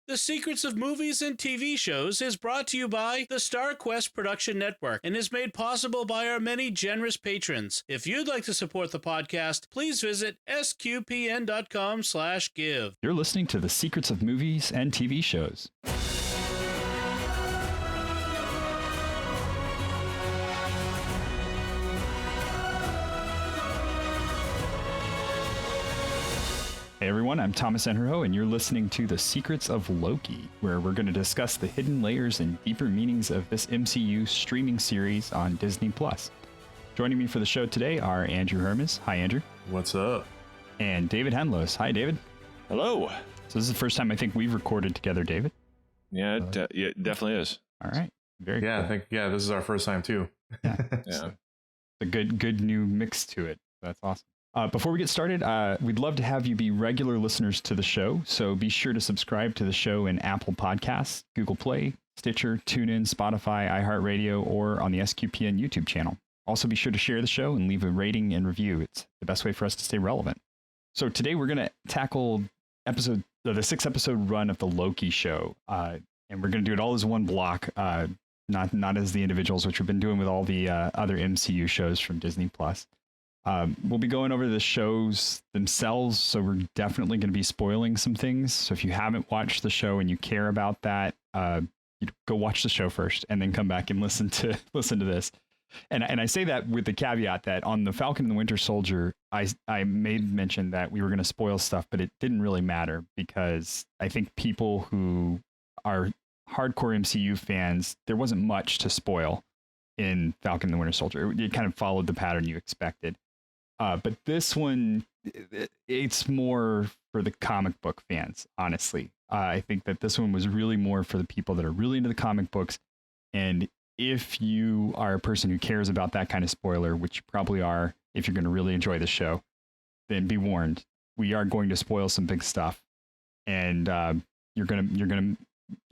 The Secrets of Movies and TV Shows is brought to you by the Star Quest Production Network and is made possible by our many generous patrons. If you'd like to support the podcast, please visit sqpn.com/give. You're listening to The Secrets of Movies and TV Shows. Hey everyone, I'm Thomas Sanjurjo, and you're listening to The Secrets of Loki, where we're going to discuss the hidden layers and deeper meanings of this MCU streaming series on Disney+. Joining me for the show today are Andrew Hermiz. Hi, Andrew. What's up? And David Handlos. Hi, David. Hello. So this is the first time I think we've recorded together, David. Yeah, it definitely is. All right. Very cool. I think this is our first time too. Yeah. Yeah. A good new mix to it. That's awesome. Before we get started, we'd love to have you be regular listeners to the show, so be sure to subscribe to the show in Apple Podcasts, Google Play, Stitcher, TuneIn, Spotify, iHeartRadio, or on the SQPN YouTube channel. Also, be sure to share the show and leave a rating and review. It's the best way for us to stay relevant. So today we're going to tackle the 6-episode run of the Loki show, and we're going to do it all as one block, not as the individuals, which we've been doing with all the other MCU shows from Disney+. We'll be going over the shows themselves, so we're definitely going to be spoiling some things. So if you haven't watched the show and you care about that, go watch the show first and then come back and listen to this. And I say that with the caveat that on the Falcon and the Winter Soldier, I made mention that we were going to spoil stuff, but it didn't really matter because I think people who are hardcore MCU fans, there wasn't much to spoil in Falcon and the Winter Soldier. It kind of followed the pattern you expected. But this one, it's more for the comic book fans, honestly. I think that this one was really more for the people that are really into the comic books. And if you are a person who cares about that kind of spoiler, which you probably are, if you're going to really enjoy the show, then be warned. We are going to spoil some big stuff, and you're gonna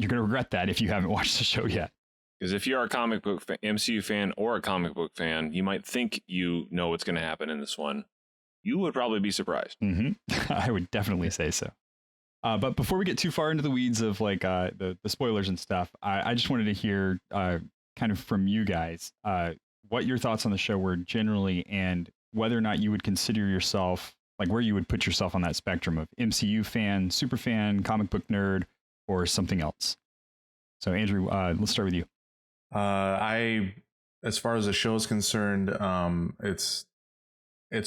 regret that if you haven't watched the show yet. Because if you're a comic book MCU fan or a comic book fan, you might think you know what's going to happen in this one. You would probably be surprised. Mm-hmm. I would definitely say so. But before we get too far into the weeds of like the spoilers and stuff, I just wanted to hear kind of from you guys what your thoughts on the show were generally, and whether or not you would consider yourself, like where you would put yourself on that spectrum of MCU fan, super fan, comic book nerd, or something else. So Andrew, let's start with you. As far as the show is concerned, it's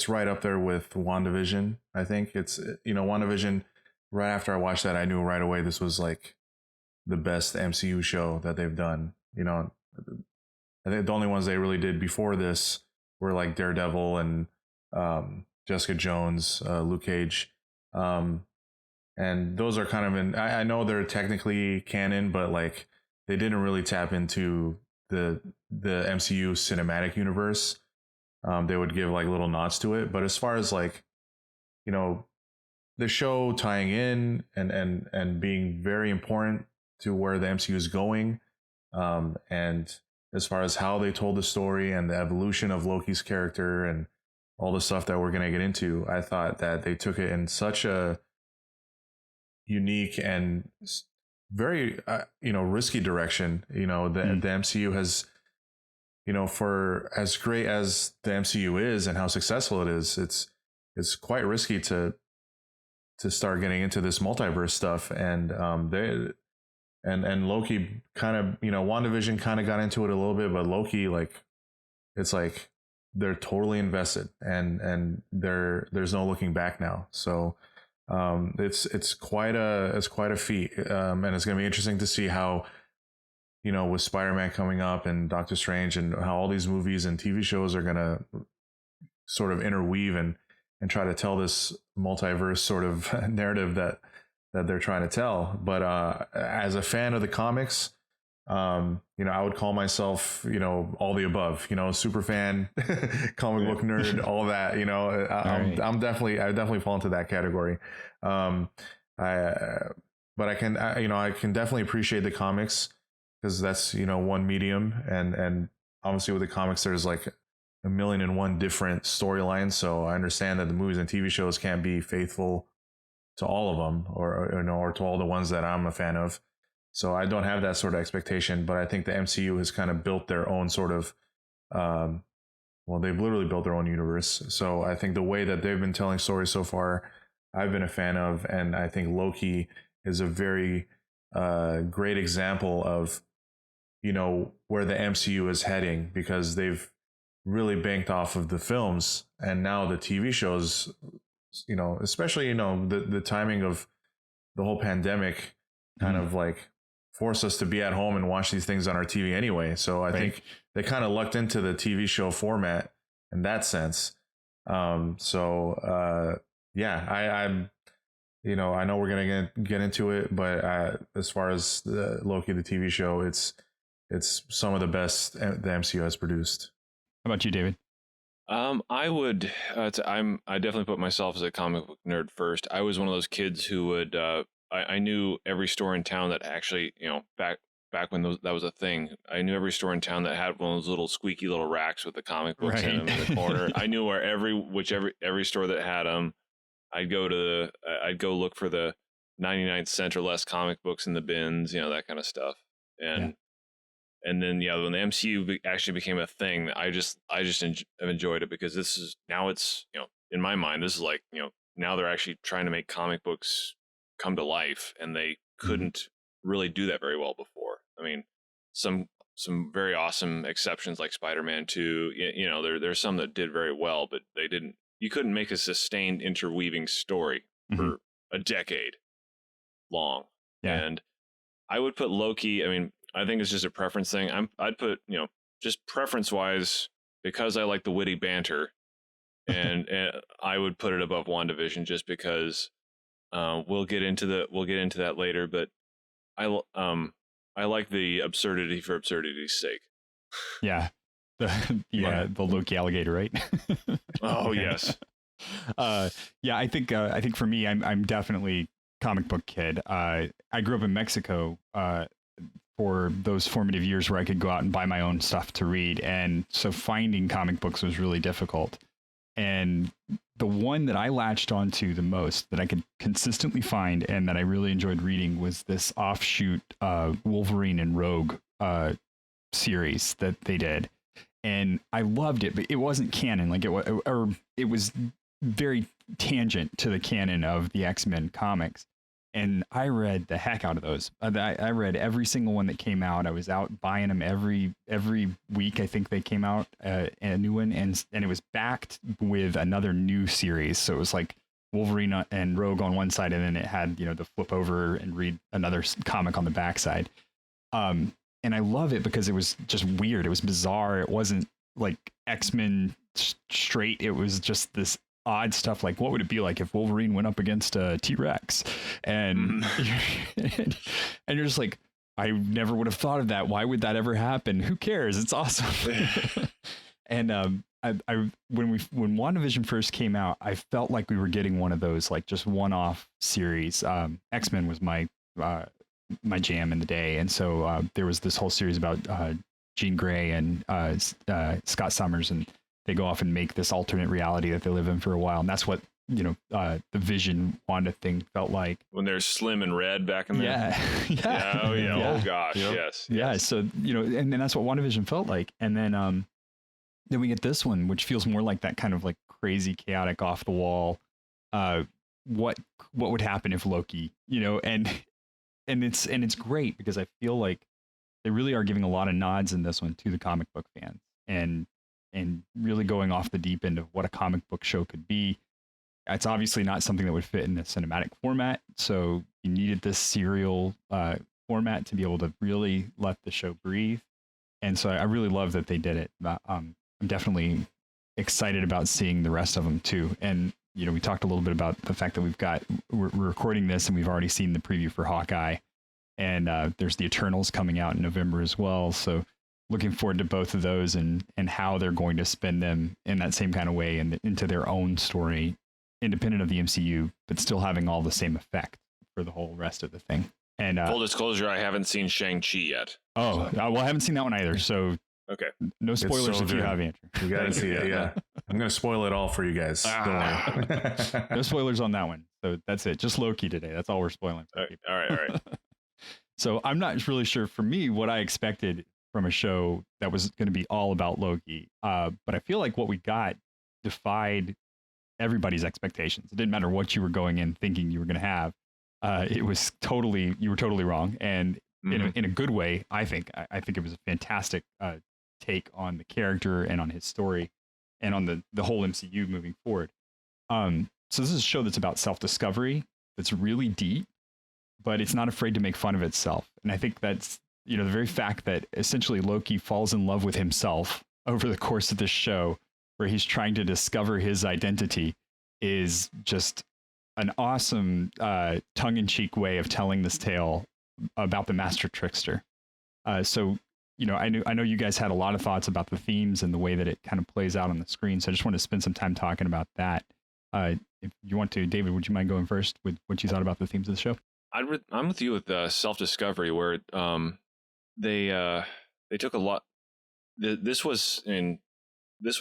right up there with WandaVision. I think it's, WandaVision, right after I watched that, I knew right away this was like the best MCU show that they've done. I think the only ones they really did before this were like Daredevil and Jessica Jones, Luke Cage. And those are kind of I know they're technically canon, but like they didn't really tap into the MCU cinematic universe. They would give like little nods to it, but as far as like, the show tying in and being very important to where the MCU is going, and as far as how they told the story and the evolution of Loki's character and all the stuff that we're going to get into, I thought that they took it in such a unique and very risky direction. The MCU has, for as great as the MCU is and how successful it is, it's quite risky to start getting into this multiverse stuff. And and Loki kind of, WandaVision kind of got into it a little bit, but Loki, like, it's like they're totally invested, and there's no looking back now. So it's quite a feat, and it's going to be interesting to see how, with Spider-Man coming up and Doctor Strange, and how all these movies and TV shows are going to sort of interweave and try to tell this multiverse sort of narrative that they're trying to tell. But as a fan of the comics, I would call myself, all the above, super fan, comic book nerd, all that, I definitely fall into that category. But I can definitely appreciate the comics, because that's, one medium, and obviously with the comics, there's like 1,000,001 different storylines. So I understand that the movies and TV shows can't be faithful to all of them, or to all the ones that I'm a fan of. So I don't have that sort of expectation, but I think the MCU has kind of built their own sort of, they've literally built their own universe. So I think the way that they've been telling stories so far, I've been a fan of, and I think Loki is a very great example of, where the MCU is heading, because they've really banked off of the films, and now the TV shows, especially, the timing of the whole pandemic kind of like forced us to be at home and watch these things on our TV anyway. So I think they kind of lucked into the TV show format in that sense. I'm I know we're gonna get into it, but as far as the Loki, the TV show, it's some of the best the MCU has produced. How about you, David? I would. I definitely put myself as a comic book nerd first. I was one of those kids who would. I knew every store in town that actually, back when that was a thing. I knew every store in town that had one of those little squeaky little racks with the comic books in them in the corner. I knew where every store that had them. I'd go look for the 99-cent or less comic books in the bins, that kind of stuff. And then when the MCU actually became a thing, I just have enjoyed it, because this is now it's in my mind, this is like now they're actually trying to make comic books come to life, and they couldn't really do that very well before. I mean, some very awesome exceptions like Spider-Man 2, there's some that did very well, but they didn't. You couldn't make a sustained interweaving story for a decade long. Yeah. And I would put Loki. I mean, I think it's just a preference thing. I'd put, just preference wise, because I like the witty banter, and I would put it above WandaVision, just because we'll get into that later. But I like the absurdity for absurdity's sake. Yeah. The Loki alligator, right? Oh yes. I think for me, I'm definitely comic book kid. I grew up in Mexico for those formative years where I could go out and buy my own stuff to read, and so finding comic books was really difficult. And the one that I latched onto the most, that I could consistently find and that I really enjoyed reading, was this offshoot Wolverine and Rogue series that they did. And I loved it, but it wasn't canon. Like it was very tangent to the canon of the X-Men comics. And I read the heck out of those. I read every single one that came out. I was out buying them every week. I think they came out a new one, and it was backed with another new series. So it was like Wolverine and Rogue on one side, and then it had the flip over and read another comic on the backside. And I love it because it was just weird. It was bizarre. It wasn't like X-Men straight. It was just this odd stuff. Like, what would it be like if Wolverine went up against a T-Rex? And and you're just like, I never would have thought of that. Why would that ever happen? Who cares? It's awesome. And when WandaVision first came out, I felt like we were getting one of those like just one-off series. X-Men was my jam in the day, and so there was this whole series about Jean Grey and Scott Summers, and they go off and make this alternate reality that they live in for a while, and that's what the Vision Wanda thing felt like when they're slim and red back in there. Yeah. Oh gosh, yes. So and then that's what WandaVision felt like, and then we get this one, which feels more like that kind of like crazy, chaotic, off the wall. What would happen if Loki, and it's great because I feel like they really are giving a lot of nods in this one to the comic book fans, and really going off the deep end of what a comic book show could be. It's obviously not something that would fit in the cinematic format, so you needed this serial format to be able to really let the show breathe. And so I really love that they did it. I'm definitely excited about seeing the rest of them too. And we talked a little bit about the fact that we're recording this and we've already seen the preview for Hawkeye, and there's the Eternals coming out in November as well. So looking forward to both of those and how they're going to spin them in that same kind of way and into their own story, independent of the MCU, but still having all the same effect for the whole rest of the thing. And full disclosure, I haven't seen Shang-Chi yet. Oh, well, I haven't seen that one either. So okay, no spoilers if you have, Andrew. You got to see it, yeah. I'm going to spoil it all for you guys. Don't worry. No spoilers on that one. So that's it. Just Loki today. That's all we're spoiling. All right. So I'm not really sure for me what I expected from a show that was going to be all about Loki. But I feel like what we got defied everybody's expectations. It didn't matter what you were going in thinking you were going to have. You were totally wrong. And in a good way, I think. I think it was a fantastic take on the character and on his story and on the whole MCU moving forward. So this is a show that's about self-discovery, that's really deep, but it's not afraid to make fun of itself. And I think that's, the very fact that essentially Loki falls in love with himself over the course of this show, where he's trying to discover his identity, is just an awesome tongue-in-cheek way of telling this tale about the master trickster. So I know you guys had a lot of thoughts about the themes and the way that it kind of plays out on the screen. So I just want to spend some time talking about that. If you want to, David, would you mind going first with what you thought about the themes of the show? I'm with you with self-discovery, where they took a lot. This was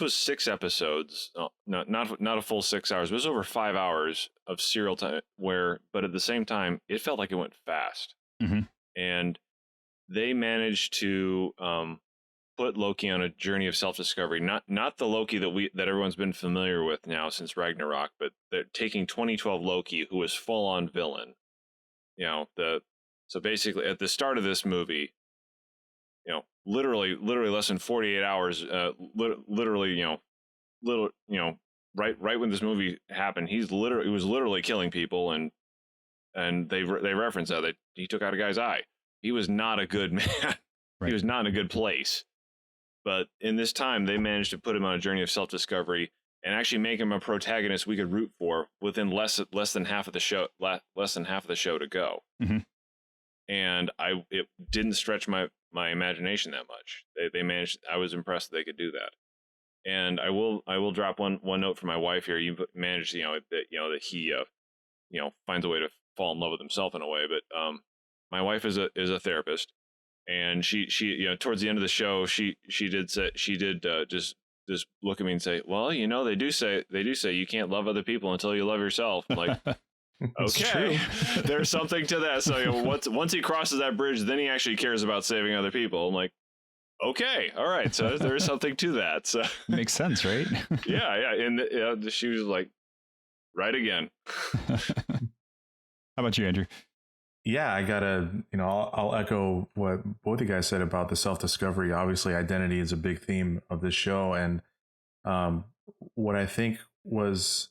6 episodes, not a full 6 hours. It was over 5 hours of serial time. But at the same time, it felt like it went fast, and they managed to put Loki on a journey of self-discovery. Not the Loki that everyone's been familiar with now since Ragnarok, but they're taking 2012 Loki, who was full-on villain. So basically at the start of this movie, literally less than 48 hours, right when this movie happened, he was literally killing people, and they reference that he took out a guy's eye. He was not a good man. Right. He was not in a good place. But in this time, they managed to put him on a journey of self-discovery and actually make him a protagonist we could root for within less than half of the show. Less than half of the show to go. And it didn't stretch my imagination that much. They managed. I was impressed that they could do that. And I will drop one note for my wife here. You managed, that he finds a way to fall in love with himself in a way. But my wife is a therapist, and she towards the end of the show she did just look at me and say, well, they do say you can't love other people until you love yourself. I'm like, okay, there's something to that. So once he crosses that bridge, then he actually cares about saving other people. I'm like, okay, all right, so there's something to that. So makes sense, right? yeah, and she was like, right again. How about you, Andrew? Yeah, I gotta, I'll echo what both of you guys said about the self-discovery. Obviously, identity is a big theme of this show, and what I think was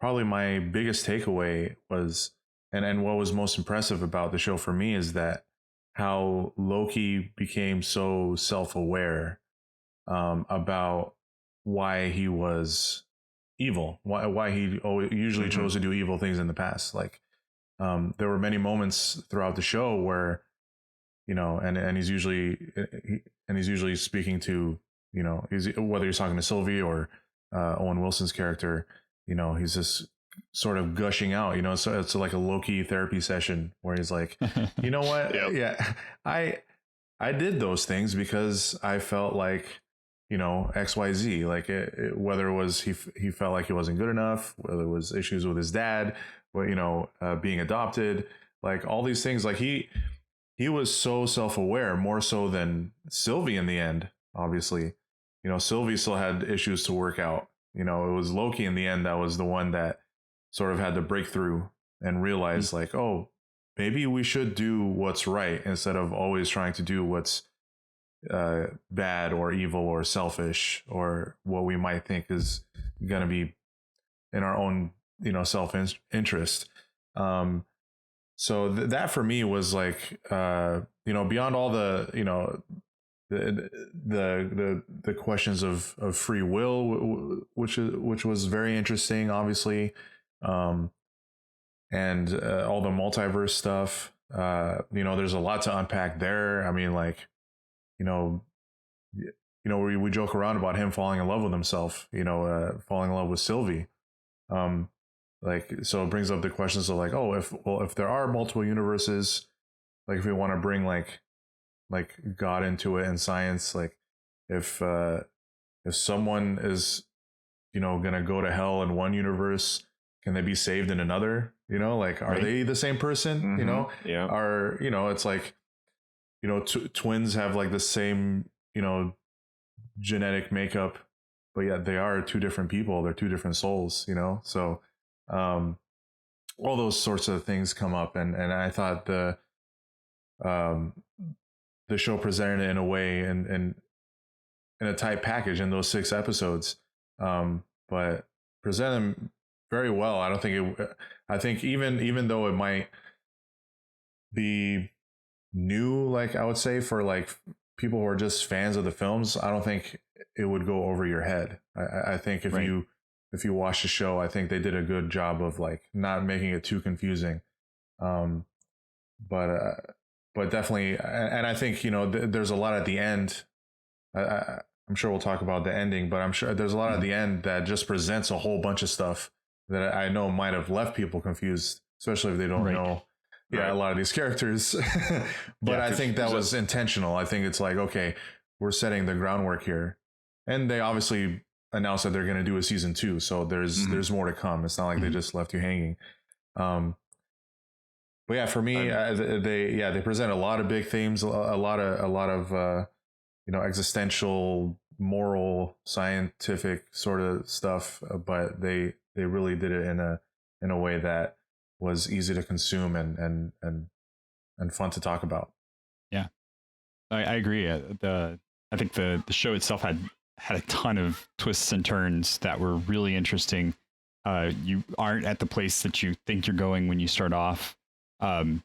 probably my biggest takeaway was, and what was most impressive about the show for me, is that how Loki became so self-aware about why he was evil, why he usually chose to do evil things in the past. Like, there were many moments throughout the show where, and he's usually speaking to, whether he's talking to Sylvie or Owen Wilson's character, he's just sort of gushing out, so it's like a Loki therapy session where he's like, you know what? Yep. Yeah, I did those things because I felt like, XYZ, like whether it was he felt like he wasn't good enough, whether it was issues with his dad, being adopted, like all these things. Like he was so self-aware, more so than Sylvie in the end. Obviously, Sylvie still had issues to work out. It was Loki in the end that was the one that sort of had the breakthrough and realized like, oh, maybe we should do what's right instead of always trying to do what's bad or evil or selfish or what we might think is going to be in our own, self-interest. So that for me was like, beyond all the, the questions of free will, which was very interesting, obviously, and all the multiverse stuff. There's a lot to unpack there. I mean, like, we joke around about him falling in love with himself, falling in love with Sylvie. So it brings up the questions of like, oh, if there are multiple universes, like if we want to bring like God into it and science, like if someone is gonna go to hell in one universe? Can they be saved in another? Like, are they the same person? Yeah. Are it's like, twins have like the same genetic makeup, but yet they are two different people. They're two different souls. So all those sorts of things come up, and I thought the show presented it in a way and in a tight package in those 6 episodes, but presented them very well. I think even though it might be new, like I would say, for like people who are just fans of the films, I don't think it would go over your head. I think if you watch the show, I think they did a good job of like not making it too confusing. But definitely, and I think there's a lot at the end. I'm sure we'll talk about the ending, but I'm sure there's a lot at the end that just presents a whole bunch of stuff that I know might have left people confused, especially if they don't know a lot of these characters. But I think that was intentional. I think it's like, okay, we're setting the groundwork here, and they obviously announced that they're going to do a season 2, so there's more to come. It's not like they just left you hanging. But yeah, for me, they present a lot of big themes, a lot of existential, moral, scientific sort of stuff, but they really did it in a way that was easy to consume and fun to talk about. Yeah, I agree. I think the show itself had a ton of twists and turns that were really interesting. You aren't at the place that you think you're going when you start off. I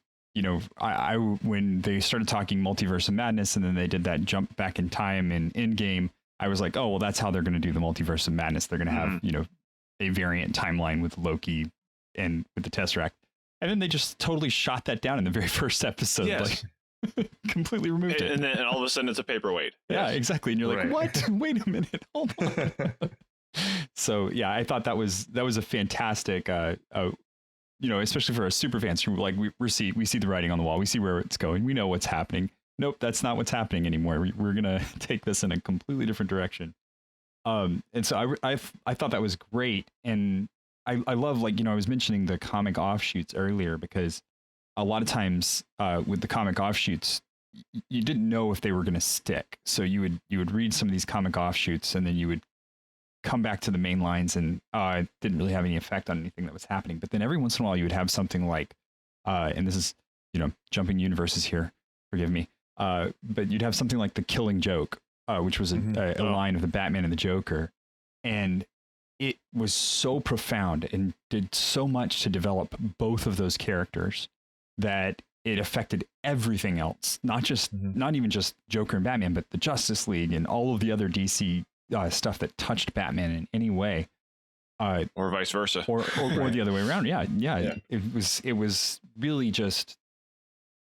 when they started talking multiverse of madness, and then they did that jump back in time in Endgame, I was like, oh, well, that's how they're going to do the multiverse of madness. They're going to have, a variant timeline with Loki and with the Tesseract. And then they just totally shot that down in the very first episode. Yes. Like, completely removed it. And all of a sudden it's a paperweight. Yeah, exactly. And you're like, what? Wait a minute. Hold on. So yeah, I thought that was a fantastic, especially for our super fans who like we see the writing on the wall. We see where it's going. We know what's happening. Nope, that's not what's happening anymore. We're gonna take this in a completely different direction. And so I thought that was great. And I love, like, I was mentioning the comic offshoots earlier, because a lot of times with the comic offshoots, you didn't know if they were going to stick. So you would read some of these comic offshoots, and then you would come back to the main lines, and it didn't really have any effect on anything that was happening. But then every once in a while you would have something like, and this is, jumping universes here, forgive me. But you'd have something like the Killing Joke, which was a line of the Batman and the Joker. And it was so profound and did so much to develop both of those characters that it affected everything else, not even just Joker and Batman, but the Justice League and all of the other DC stuff that touched Batman in any way. Or vice versa. Or the other way around. Yeah. It was really just,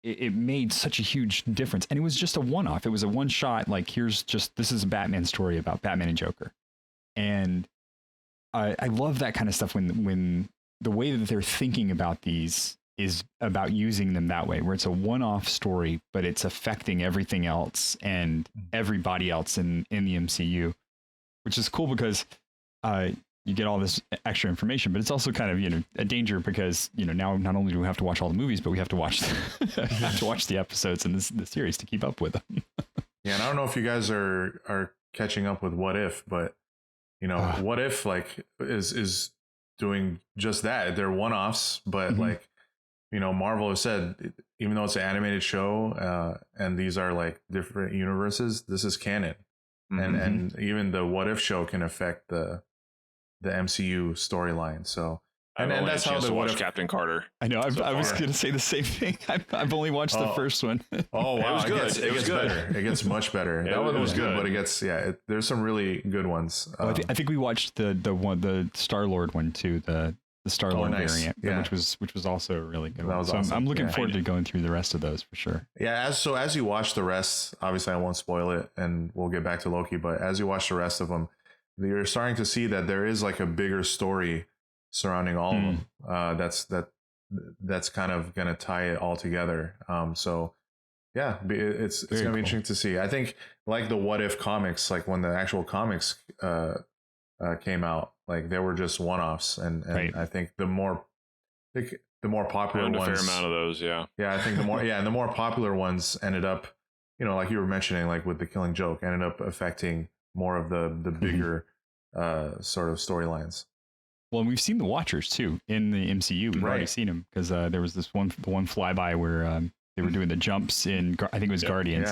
it made such a huge difference. And it was just a one-off. It was a one shot, like, this is a Batman story about Batman and Joker. And I love that kind of stuff when the way that they're thinking about these is about using them that way, where it's a one-off story, but it's affecting everything else and everybody else in the MCU, which is cool because you get all this extra information, but it's also kind of, a danger because, now not only do we have to watch all the movies, but we have to watch the episodes in the series to keep up with them. Yeah, and I don't know if you guys are catching up with What If, but What If like is doing just that. They're one-offs, but like, Marvel has said, even though it's an animated show, and these are like different universes, this is canon. And even the What If show can affect the MCU storyline. So and that's how the watch Captain Carter. I know. I was going to say the same thing. I've only watched the first one. Oh wow, it was good. It gets better. It gets much better. That one was good, but it gets there's some really good ones. I think we watched the Star-Lord one too. The Star-Lord variant, which was also a really good one. So awesome. I'm looking forward to going through the rest of those for sure. Yeah, as you watch the rest, obviously I won't spoil it, and we'll get back to Loki. But as you watch the rest of them, you're starting to see that there is like a bigger story surrounding all of them. That's kind of going to tie it all together. So yeah, it's going to be interesting to see. I think like the What If comics, like when the actual comics came out. Like they were just one-offs, and Right. I think the more popular And a ones, fair amount of those, yeah. yeah, I think the more popular ones ended up, like you were mentioning, like with the Killing Joke, ended up affecting more of the bigger sort of storylines. Well, and we've seen the Watchers too in the MCU. We've already seen them because there was this one flyby where they were doing the jumps in, I think it was Guardians,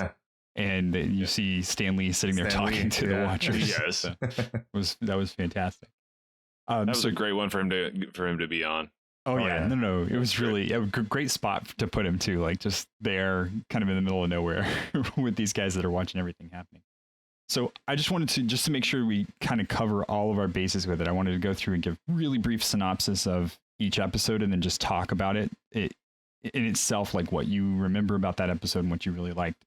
and you see Stan Lee sitting there talking to the Watchers. Yes, So that was fantastic. That was a great one for him to be on. Oh yeah, no, it was really a great spot to put him too, like just there, kind of in the middle of nowhere with these guys that are watching everything happening. So I just wanted to make sure we kind of cover all of our bases with it. I wanted to go through and give really brief synopsis of each episode, and then just talk about it in itself, like what you remember about that episode and what you really liked.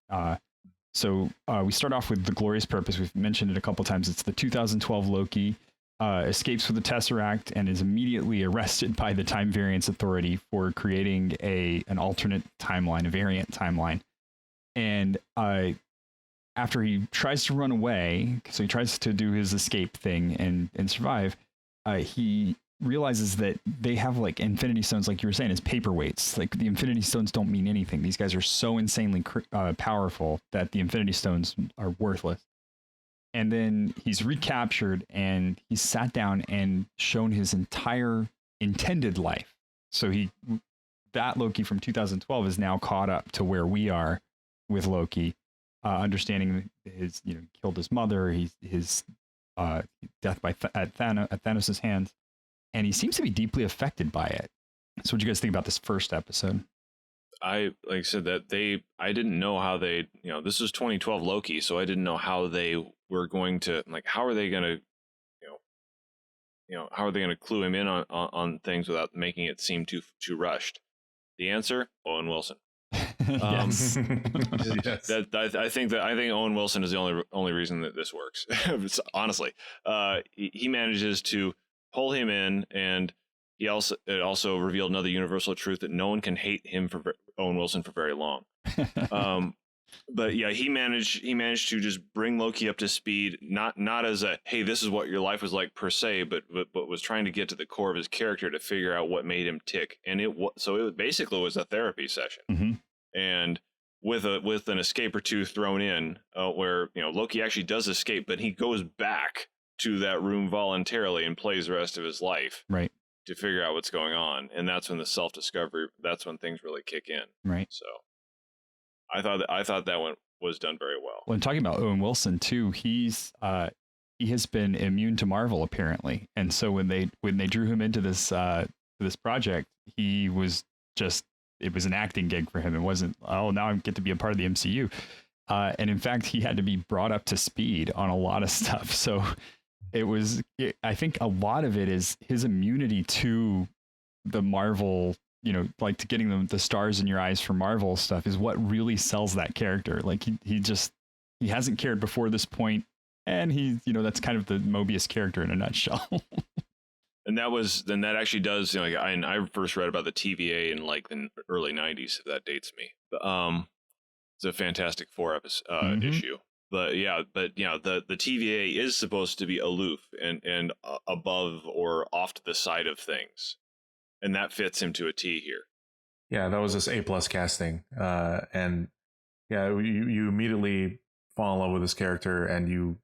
So we start off with the glorious purpose. We've mentioned it a couple times. It's the 2012 Loki. Escapes with the Tesseract and is immediately arrested by the Time Variance Authority for creating an alternate timeline, a variant timeline. And after he tries to run away, so he tries to do his escape thing and survive, he realizes that they have like Infinity Stones, like you were saying, as paperweights. Like the Infinity Stones don't mean anything. These guys are so insanely powerful that the Infinity Stones are worthless. And then he's recaptured and he's sat down and shown his entire intended life. So that Loki from 2012 is now caught up to where we are with Loki, understanding his, killed his mother, his death at Thanos' hands, and he seems to be deeply affected by it. So what do you guys think about this first episode? Like I said, that I didn't know how they, this was 2012 Loki, so I didn't know how they were going to, like, how are they going to, how are they going to clue him in on things without making it seem too rushed? The answer, Owen Wilson. Yes. Yes. I think Owen Wilson is the only reason that this works. Honestly, he manages to pull him in, and it also revealed another universal truth that no one can hate Owen Wilson for very long. But yeah, he managed to just bring Loki up to speed, not as a, hey, this is what your life was like per se, but was trying to get to the core of his character to figure out what made him tick. And it basically was a therapy session. Mm-hmm. And with an escape or two thrown in, where Loki actually does escape, but he goes back to that room voluntarily and plays the rest of his life, right, to figure out what's going on. And that's when the self-discovery, that's when things really kick in. Right. So I thought that one was done very well. Well, and talking about Owen Wilson too, he has been immune to Marvel apparently, and so when they drew him into this project, he was just, it was an acting gig for him. It wasn't, oh, now I get to be a part of the MCU. And in fact, he had to be brought up to speed on a lot of stuff. So I think a lot of it is his immunity to the Marvel, like to getting the stars in your eyes for Marvel stuff is what really sells that character. Like he hasn't cared before this point, and that's kind of the Mobius character in a nutshell. And that actually does, I first read about the TVA in like the early 90s, if that dates me. It's a Fantastic Four episode issue. But the TVA is supposed to be aloof and above or off to the side of things. And that fits him to a T here. Yeah, that was this A+ casting. And yeah, you immediately fall in love with this character, and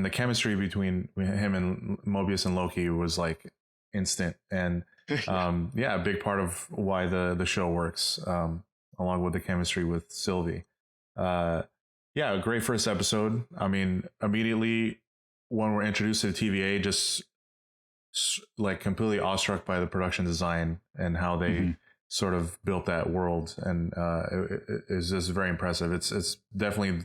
the chemistry between him and Mobius and Loki was like instant. And a big part of why the show works, along with the chemistry with Sylvie. A great first episode. I mean, immediately when we're introduced to the TVA, just like completely awestruck by the production design and how they sort of built that world, and it is just very impressive. It's definitely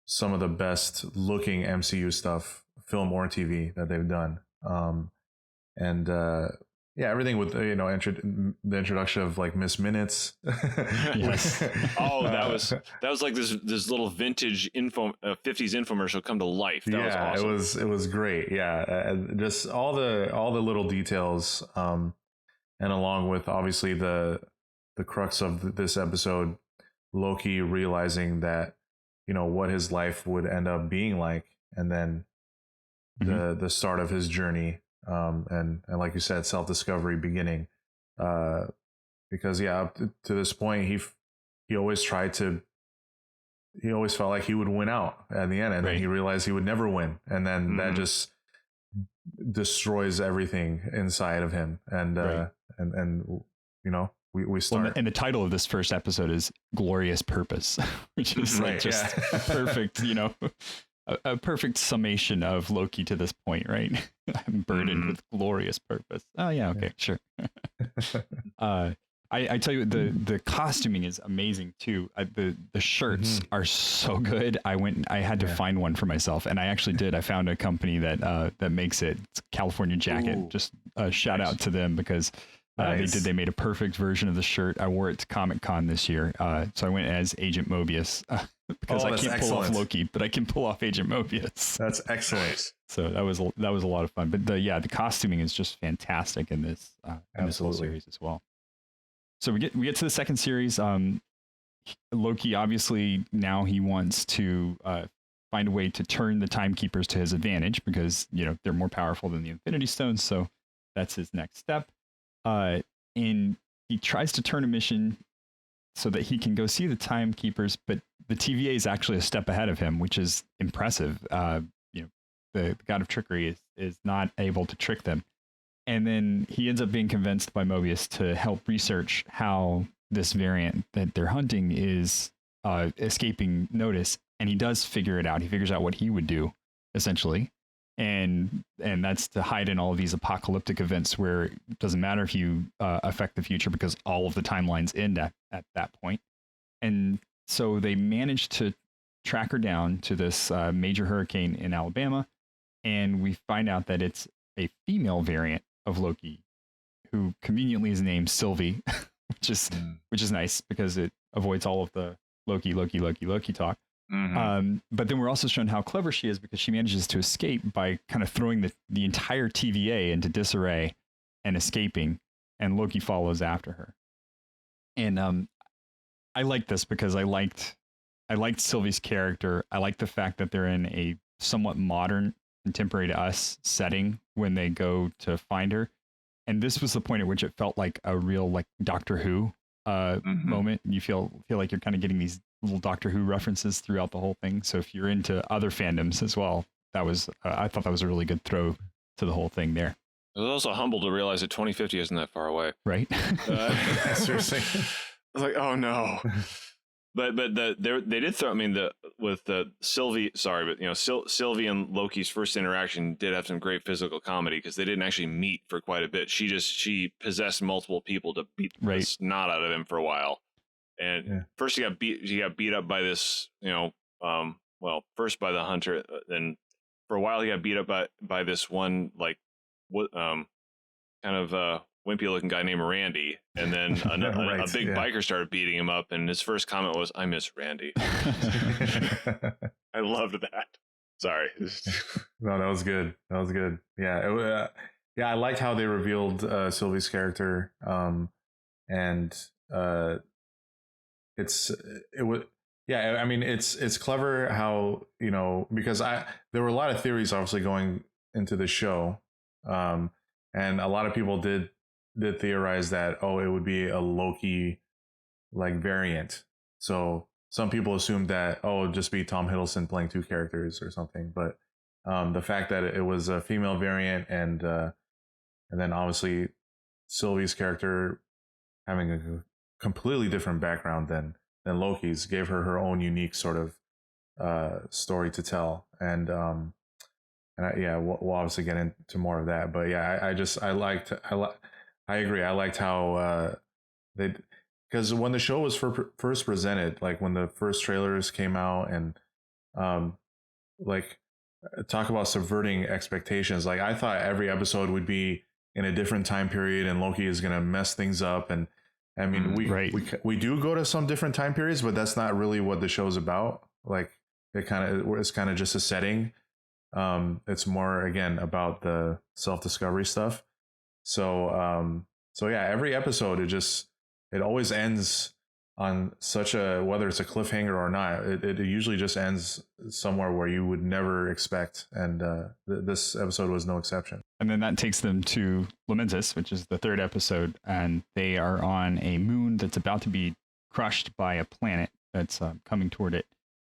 some of the best looking MCU stuff, film or TV, that they've done. Everything with the introduction of like Miss Minutes. Yes. Oh, that was like this little vintage 50s infomercial come to life. That was awesome. It was great. Yeah, just all the little details, and along with obviously the crux of this episode, Loki realizing that what his life would end up being like, and then the start of his journey, and like you said, self-discovery beginning, because up to this point he always felt like he would win out at the end, and then he realized he would never win, and then that just destroys everything inside of him, and you know, we start. Well, and the title of this first episode is Glorious Purpose, which is just perfect, you know, a perfect summation of Loki to this point, right? I'm burdened with glorious purpose. Oh yeah, okay, sure. I tell you, the costuming is amazing too. The shirts are so good. I had to find one for myself, and I actually did. I found a company that makes it. It's California Jacket. Ooh. Just a shout out to them, because they made a perfect version of the shirt. I wore it to Comic-Con this year. So I went as Agent Mobius, because I can't pull off Loki, but I can pull off Agent Mobius. That's excellent. So that was a lot of fun. But the costuming is just fantastic in this whole series as well. So we get to the second series. Loki, obviously, now he wants to find a way to turn the Timekeepers to his advantage, because, you know, they're more powerful than the Infinity Stones. So that's his next step. And he tries to turn a mission so that he can go see the Timekeepers, but the TVA is actually a step ahead of him, which is impressive. You know, the God of Trickery is not able to trick them. And then he ends up being convinced by Mobius to help research how this variant that they're hunting is escaping notice. And he does figure it out. He figures out what he would do, essentially. And that's to hide in all of these apocalyptic events where it doesn't matter if you affect the future, because all of the timelines end at that point. And so they managed to track her down to this major hurricane in Alabama. And we find out that it's a female variant of Loki, who conveniently is named Sylvie, which is nice, because it avoids all of the Loki talk. But then we're also shown how clever she is, because she manages to escape by kind of throwing the entire TVA into disarray and escaping, and Loki follows after her. And I like this because I liked Sylvie's character. I like the fact that they're in a somewhat modern, contemporary to us setting when they go to find her. And this was the point at which it felt like a real, like, Doctor Who moment. You feel like you're kind of getting these little Doctor Who references throughout the whole thing. So if you're into other fandoms as well, that was I thought that was a really good throw to the whole thing there. I was also humbled to realize that 2050 isn't that far away. Right. Seriously. I was like, oh no. But they did throw. I mean, with the Sylvie. Sorry, but, you know, Sylvie and Loki's first interaction did have some great physical comedy, because they didn't actually meet for quite a bit. She possessed multiple people to beat the snot out of him for a while. And first she got beat up by this, you know, first by the hunter, then for a while he got beat up by this one, like, kind of wimpy looking guy named Randy, and then a big biker started beating him up, and his first comment was, "I miss Randy." I loved that. Sorry. No, that was good. Yeah, I liked how they revealed Sylvie's character, and it's clever how, you know, because there were a lot of theories obviously going into the show, and a lot of people did theorize that, it would be a Loki like variant. So some people assumed that, it'd just be Tom Hiddleston playing two characters or something. But the fact that it was a female variant, and then obviously Sylvie's character having a completely different background than Loki's, gave her own unique sort of story to tell. And we'll obviously get into more of that. But yeah, I agree. I liked how because when the show was first presented, like when the first trailers came out, and like, talk about subverting expectations. Like, I thought every episode would be in a different time period, and Loki is going to mess things up. And I mean, we do go to some different time periods, but that's not really what the show's about. Like, it's kind of just a setting. It's more, again, about the self-discovery stuff. So yeah, every episode, it always ends on such a, whether it's a cliffhanger or not, it usually just ends somewhere where you would never expect. And this episode was no exception. And then that takes them to Lamentis, which is the third episode. And they are on a moon that's about to be crushed by a planet that's coming toward it.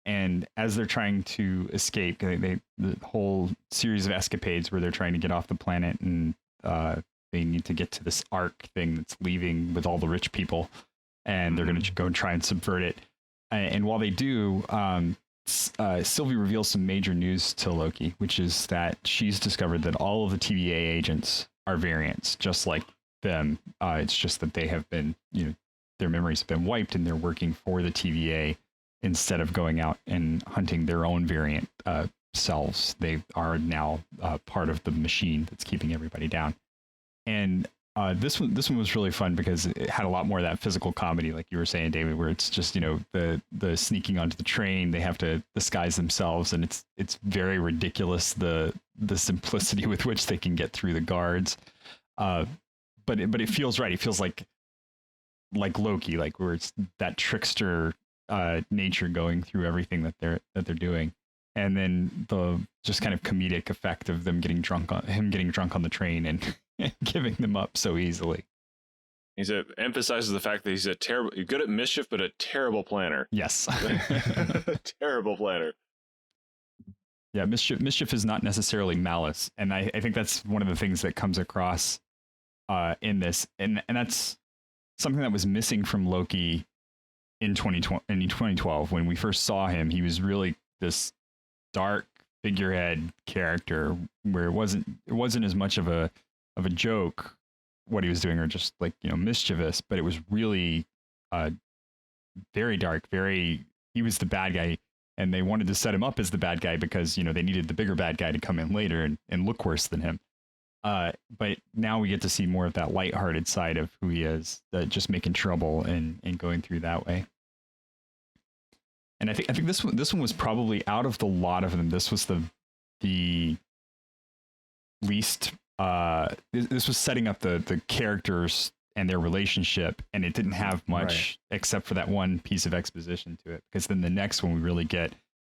And as they're trying to escape, the whole series of escapades where they're trying to get off the planet, and they need to get to this ark thing that's leaving with all the rich people, and they're going to go and try and subvert it. And while they do, Sylvie reveals some major news to Loki, which is that she's discovered that all of the TVA agents are variants, just like them. It's just that they have been, their memories have been wiped, and they're working for the TVA instead of going out and hunting their own variant selves. They are now part of the machine that's keeping everybody down. And this one was really fun because it had a lot more of that physical comedy, like you were saying, David, where it's just, the sneaking onto the train, they have to disguise themselves, and it's very ridiculous, the simplicity with which they can get through the guards. But it feels right. It feels like Loki, like where it's that trickster nature going through everything that they're doing. And then the just kind of comedic effect of them getting drunk on the train and giving them up so easily. Emphasizes the fact that he's good at mischief, but a terrible planner. Yes. Terrible planner. Yeah, mischief is not necessarily malice. And I think that's one of the things that comes across in this. And that's something that was missing from Loki in 2012. When we first saw him, he was really this dark figurehead character where it wasn't as much of a joke what he was doing, or just like, mischievous, but it was really very dark, he was the bad guy, and they wanted to set him up as the bad guy because, they needed the bigger bad guy to come in later and look worse than him. But now we get to see more of that lighthearted side of who he is, just making trouble and going through that way. And I think this one was probably, out of the lot of them, this was the least. This was setting up the characters and their relationship, and it didn't have much except for that one piece of exposition to it. Because then the next one we really get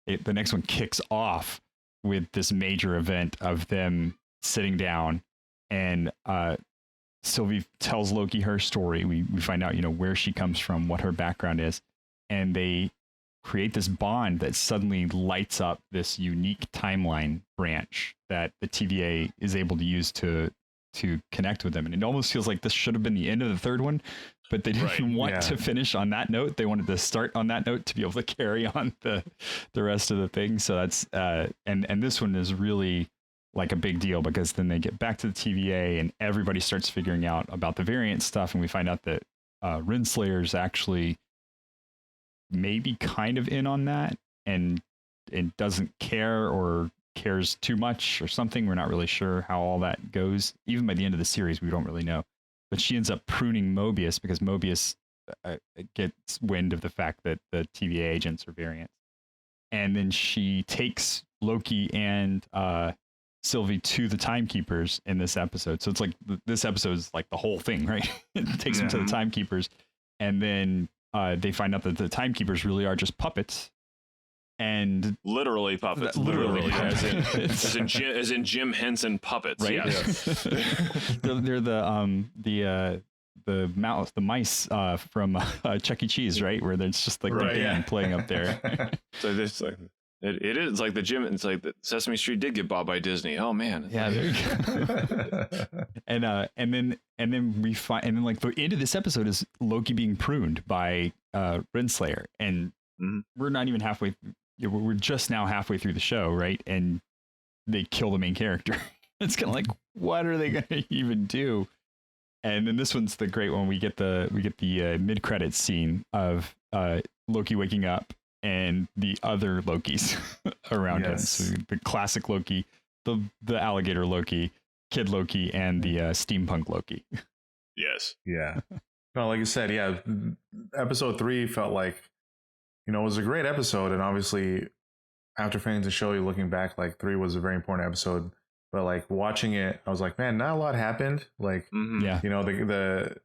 it. The next one kicks off with this major event of them sitting down, and Sylvie tells Loki her story. We find out where she comes from, what her background is, and they create this bond that suddenly lights up this unique timeline branch that the TVA is able to use to connect with them. And it almost feels like this should have been the end of the third one, but they didn't want to finish on that note. They wanted to start on that note to be able to carry on the rest of the thing. So that's and this one is really like a big deal, because then they get back to the TVA and everybody starts figuring out about the variant stuff, and we find out that Renslayer's actually maybe kind of in on that and doesn't care, or cares too much or something. We're not really sure how all that goes. Even by the end of the series, we don't really know. But she ends up pruning Mobius because Mobius gets wind of the fact that the TVA agents are variants. And then she takes Loki and Sylvie to the Timekeepers in this episode. So it's like this episode is like the whole thing, right? It takes them to the Timekeepers, and then they find out that the Timekeepers really are just puppets, and literally puppets. Literally, as in Jim Henson puppets, right? Yes. they're the mice from Chuck E. Cheese, right? Where there's just like the band playing up there. So this like. It is like it's like the Sesame Street did get bought by Disney. Oh man. Yeah, there you go. and then we find, and then like the end of this episode is Loki being pruned by Renslayer, and we're not even halfway. We're just now halfway through the show, right? And they kill the main character. It's kind of like, what are they going to even do? And then this one's the great one. We get the mid-credits scene of Loki waking up and the other Lokis around him. So the classic Loki, the alligator Loki, Kid Loki, and the steampunk Loki. Yes. Yeah. No, like you said, episode 3 felt like, it was a great episode. And obviously, after finishing the show, you're looking back, like 3 was a very important episode. But like watching it, I was like, man, not a lot happened. Like, the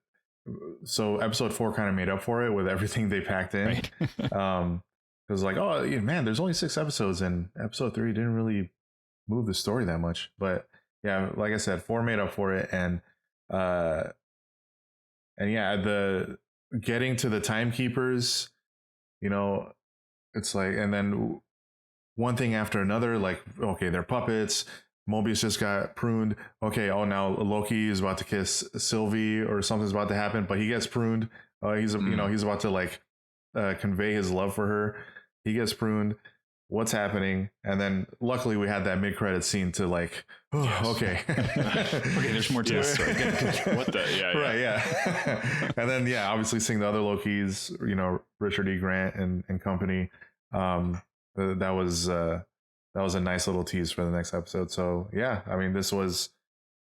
so episode 4 kind of made up for it with everything they packed in. Right. Because like, oh yeah, man, there's only 6 episodes, and episode 3 didn't really move the story that much. But yeah, like I said, 4 made up for it, and yeah, the getting to the timekeepers, you know, it's like, and then one thing after another, like, okay, they're puppets. Mobius just got pruned. Okay, oh, now Loki is about to kiss Sylvie, or something's about to happen, but he gets pruned. He's you know, he's about to like convey his love for her. He gets pruned. What's happening? And then luckily we had that mid-credit scene to like, oh, yes. Okay. Okay, there's more to this story. What the? Yeah. Right, yeah. And then, yeah, obviously seeing the other Lokis, you know, Richard E. Grant and company. That was a nice little tease for the next episode. So yeah, I mean, this was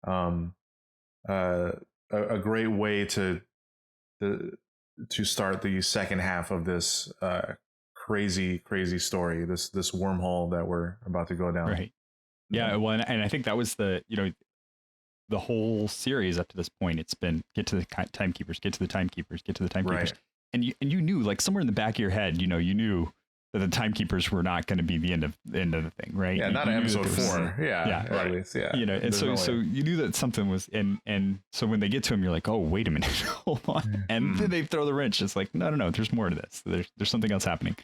a great way to start the second half of this crazy story, this wormhole that we're about to go down. Right. Yeah. Well, and I think that was the whole series up to this point. It's been get to the timekeepers, get to the timekeepers, get to the timekeepers. Right. And you knew, like, somewhere in the back of your head, you knew that the timekeepers were not going to be the end of the thing, right? Yeah, not episode 4. Yeah, right. At least, yeah. And so you knew that something was, and so when they get to him, you're like, oh, wait a minute, hold on, and then they throw the wrench. It's like, no, there's more to this. There's something else happening.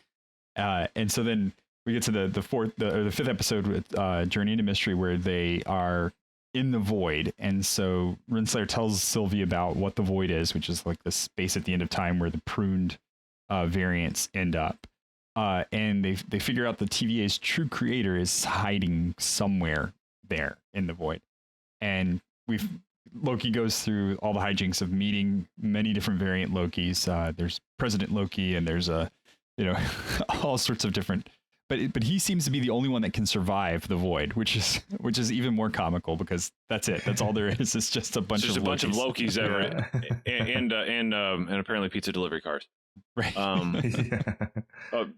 And so then we get to the fifth episode with Journey into Mystery, where they are in the void, and so Renslayer tells Sylvie about what the void is, which is like the space at the end of time where the pruned variants end up. And they figure out the TVA's true creator is hiding somewhere there in the void. And Loki goes through all the hijinks of meeting many different variant Lokis. There's President Loki, and there's all sorts of different. But he seems to be the only one that can survive the void, which is even more comical, because that's it. That's all there is. It's just a bunch of Lokis ever, and apparently pizza delivery cars. Right.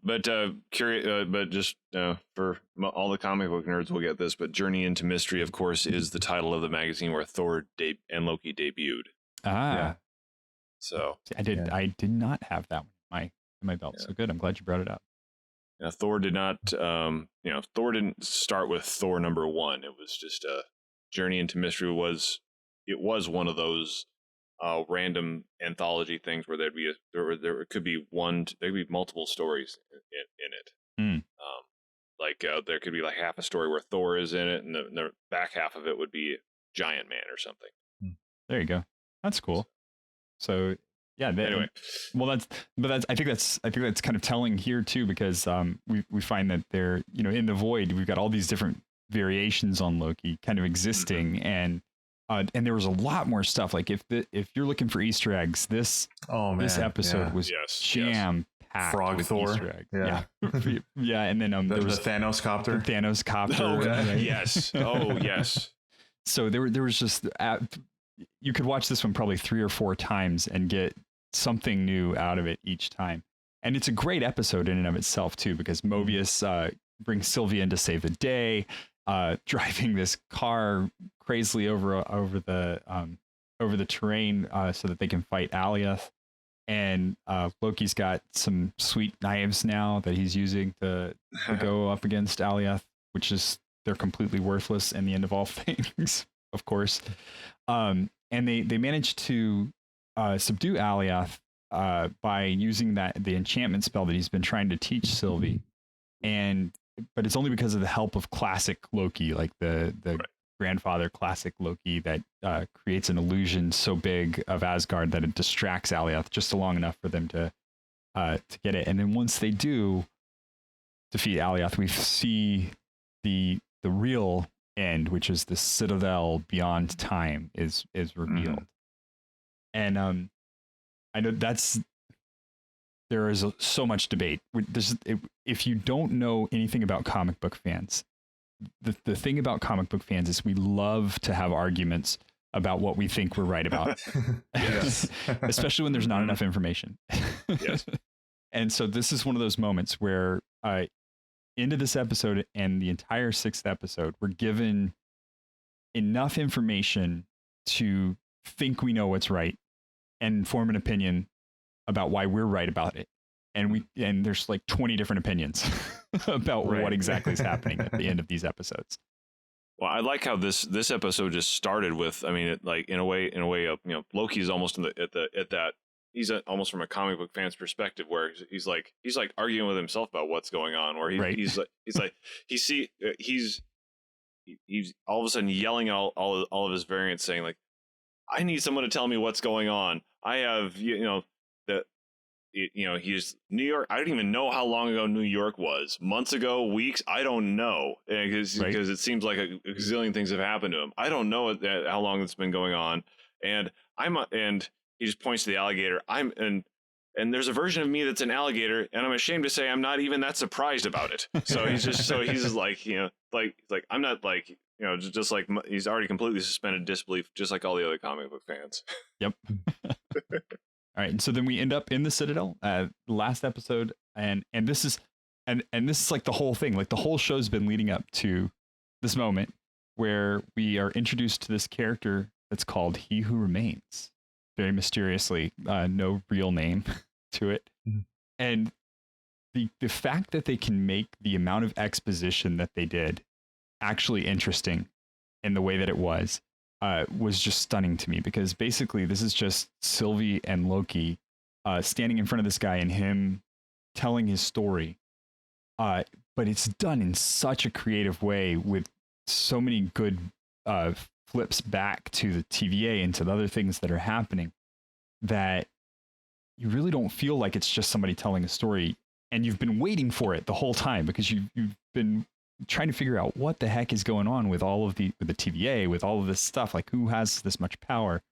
But curious, but just for all the comic book nerds will get this, but Journey into Mystery, of course, is the title of the magazine where Thor and Loki debuted. Yeah. So I did not have that one in my belt. Yeah. So good. I'm glad you brought it up. Thor did not, Thor didn't start with Thor #1. It was just Journey into Mystery was one of those random anthology things where there could be multiple stories in it. There could be like half a story where Thor is in it, and the back half of it would be Giant Man or something. There you go. That's cool. So yeah. Anyway, well, I think that's kind of telling here too, because we find that they're, in the void, we've got all these different variations on Loki kind of existing, and there was a lot more stuff. Like if you're looking for Easter eggs, this episode was jam packed. Frog Thor, Easter eggs. Yeah. And then the Thanos copter. The Thanos copter. Oh, right? Yes. Oh yes. So there was just you could watch this one probably 3 or 4 times and get something new out of it each time. And it's a great episode in and of itself too, because Mobius brings Sylvie in to save the day, driving this car crazily over the terrain so that they can fight Alioth. And Loki's got some sweet knives now that he's using to go up against Alioth, which is, they're completely worthless in the end of all things, of course. And they managed to subdue Alioth by using the enchantment spell that he's been trying to teach Sylvie, but it's only because of the help of classic Loki, like the grandfather classic Loki, that creates an illusion so big of Asgard that it distracts Alioth just long enough for them to get it. And then once they do defeat Alioth, we see the real end, which is the Citadel beyond time, is revealed. And I know there is so much debate. If you don't know anything about comic book fans, the thing about comic book fans is we love to have arguments about what we think we're right about. Yes. Especially when there's not enough information. Yes. And so this is one of those moments where into this episode and the entire 6th episode, we're given enough information to think we know what's right, and form an opinion about why we're right about it. And there's like 20 different opinions about what exactly is happening at the end of these episodes. Well, I like how this episode just started with. I mean, in a way, Loki is almost at that. He's almost from a comic book fan's perspective, where he's like arguing with himself about what's going on. Where he's all of a sudden yelling at all of his variants, saying like, "I need someone to tell me what's going on. I have he's New York. I don't even know how long ago New York was. Months ago, weeks. I don't know because it seems like a gazillion things have happened to him. I don't know how long it's been going on. And he just points to the alligator. And there's a version of me that's an alligator, and I'm ashamed to say I'm not even that surprised about it. So he's just like I'm not like just like he's already completely suspended disbelief, just like all the other comic book fans. Yep. All right, and so then we end up in the Citadel, last episode, and this is like the whole thing. Like the whole show's been leading up to this moment where we are introduced to this character that's called He Who Remains. Very mysteriously, no real name to it. Mm-hmm. And the fact that they can make the amount of exposition that they did actually interesting in the way that it was just stunning to me, because basically this is just Sylvie and Loki standing in front of this guy and him telling his story. But it's done in such a creative way with so many good flips back to the TVA and to the other things that are happening, that you really don't feel like it's just somebody telling a story, and you've been waiting for it the whole time because you've been trying to figure out what the heck is going on with all of the TVA, with all of this stuff, like who has this much power.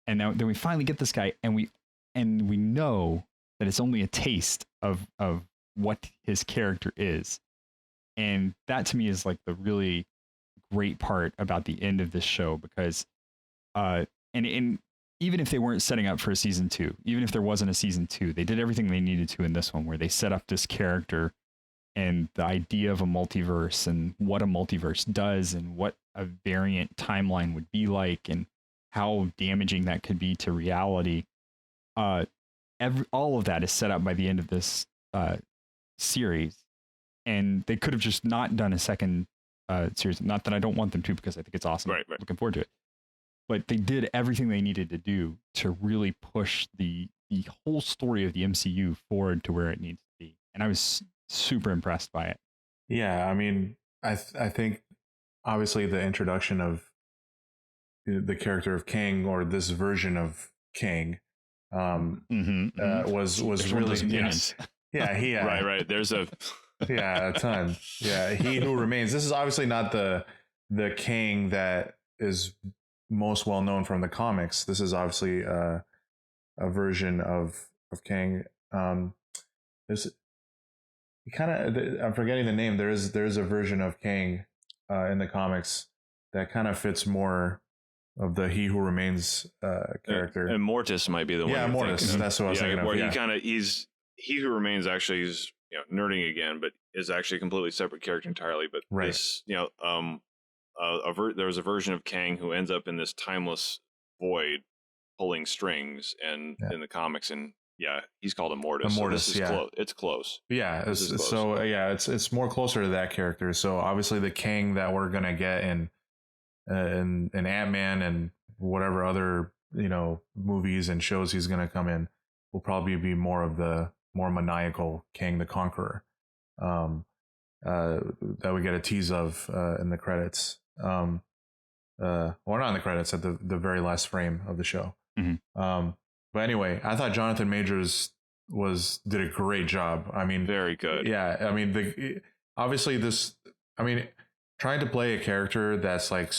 And now then we finally get this guy, and we know that it's only a taste of what his character is. And that to me is like the really great part about the end of this show, because and even if they weren't setting up for a season 2, even if there wasn't a season 2, they did everything they needed to in this one, where they set up this character and the idea of a multiverse and what a multiverse does and what a variant timeline would be like and how damaging that could be to reality. All of that is set up by the end of this series, and they could have just not done a second series. Not that I don't want them to, because I think it's awesome. Right. Looking forward to it. But they did everything they needed to do to really push the whole story of the MCU forward to where it needs to be. And I was super impressed by it. Yeah, I mean, I think obviously the introduction of the character of Kang, or this version of Kang, was really right. There's a a ton. Yeah, He Who Remains. This is obviously not the Kang that is most well known from the comics. This is obviously a version of Kang. There's I'm forgetting the name. There's a version of Kang in the comics that kind of fits more of the He Who Remains character. And Mortis might be the one. Yeah, Mortis. That's what I was thinking of. Where He Who Remains actually is nerding again, but is actually a completely separate character entirely. But this, there was a version of Kang who ends up in this timeless void pulling strings, and in the comics, and he's called a Mortis. It's close. Yeah, it's more closer to that character. So obviously the Kang that we're gonna get in Ant-Man and whatever other movies and shows he's gonna come in will probably be more of the more maniacal Kang the Conqueror that we get a tease of in the credits. Or not in the credits, at the very last frame of the show. Mm-hmm. But anyway, I thought Jonathan Majors did a great job. I mean, very good. Yeah, I mean, trying to play a character that's like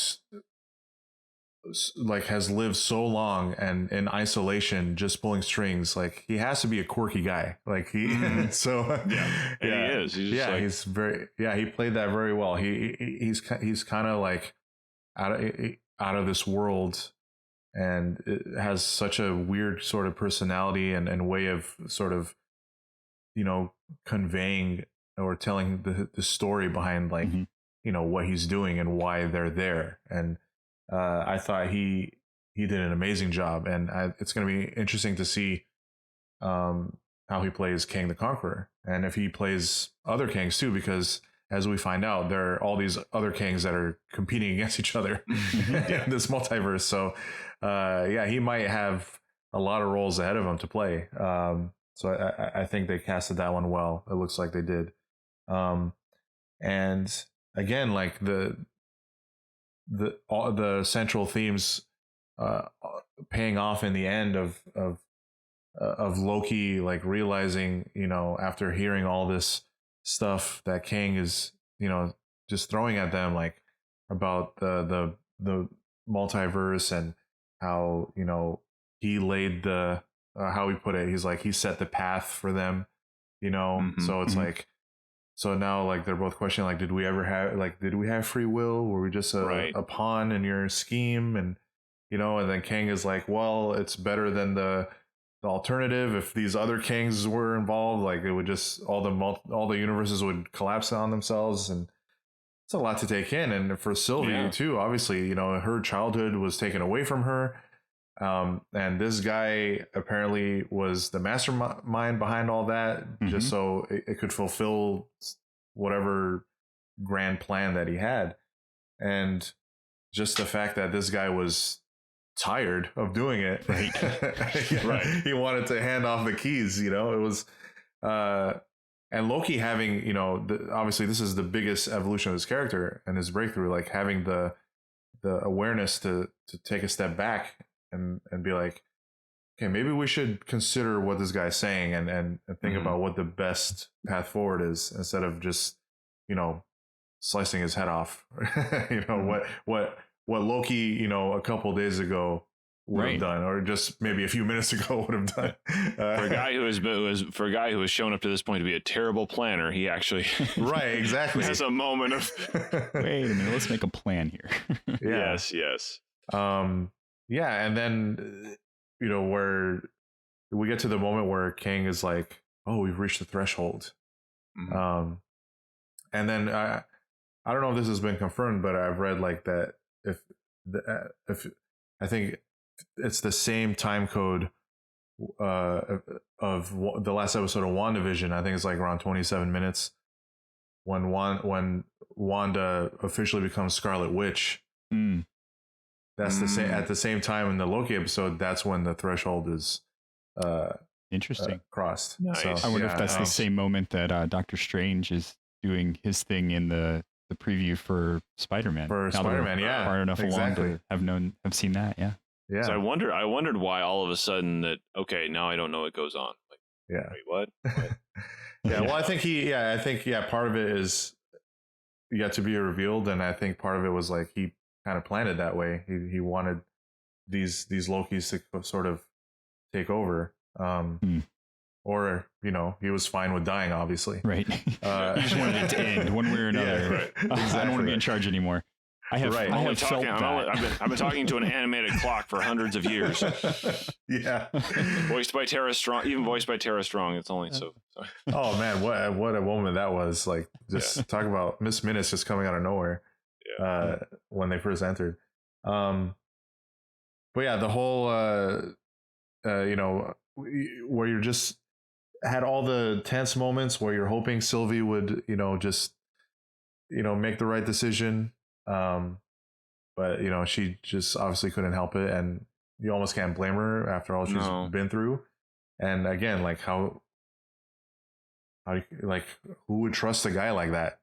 has lived so long and in isolation, just pulling strings. Like, he has to be a quirky guy. Like he, so he is. He's he played that very well. He's kind of like out of this world. And it has such a weird sort of personality and way of sort of, conveying or telling the story behind what he's doing and why they're there. And I thought he he did an amazing job, and it's going to be interesting to see how he plays Kang the Conqueror, and if he plays other Kangs too, because as we find out, there are all these other Kangs that are competing against each other in this multiverse. So he might have a lot of roles ahead of him to play. So I think they casted that one well. It looks like they did. And again, like all the central themes paying off in the end of Loki, like realizing, after hearing all this stuff that Kang is, just throwing at them, like about the multiverse, and how, he laid how he put it, he's like, he set the path for them, so it's like, so now like they're both questioning, like, did we have free will? Were we just a pawn in your scheme? And and then Kang is like, well, it's better than the alternative. If these other Kangs were involved, like it would just all the universes would collapse on themselves, and it's a lot to take in. And for Sylvie too, obviously, her childhood was taken away from her, and this guy apparently was the mastermind behind all that, just so it could fulfill whatever grand plan that he had. And just the fact that this guy was tired of doing it, right? He wanted to hand off the keys. It was and Loki having, obviously this is the biggest evolution of his character and his breakthrough, like having the awareness to take a step back and be like, okay, maybe we should consider what this guy's saying and think about what the best path forward is, instead of just slicing his head off. What Loki, a couple of days ago would have done, or just maybe a few minutes ago would have done. For a guy who has shown up to this point to be a terrible planner, he actually exactly has a moment of wait a minute, let's make a plan here. Yes. And then where we get to the moment where Kang is like, oh, we've reached the threshold. And then I don't know if this has been confirmed, but I've read like that if I think it's the same time code of the last episode of WandaVision. I think it's like around 27 minutes when Wanda officially becomes Scarlet Witch. That's the same at the same time in the Loki episode. That's when the threshold is interesting crossed. Nice. So I wonder if that's the same moment that Doctor Strange is doing his thing in the preview for Spider-Man. Far enough along to have seen that. Yeah. So I wondered why all of a sudden that, okay, now I don't know what goes on. Like, wait, what? Well, I think part of it is yet to be revealed, and I think part of it was like he kind of planned it that way. He wanted these Lokis to sort of take over. Or, he was fine with dying, obviously. Right. He just wanted it to end one way or another. Exactly. I don't want to be in charge anymore. I've been talking to an animated clock for hundreds of years. Voiced by Tara Strong. It's only so. Oh man, what a moment that was! Like, just talk about Miss Minutes just coming out of nowhere. When they first entered. But yeah, the whole where you're just had all the tense moments where you're hoping Sylvie would just make the right decision, but she just obviously couldn't help it, and you almost can't blame her after all she's been through. And again, like how who would trust a guy like that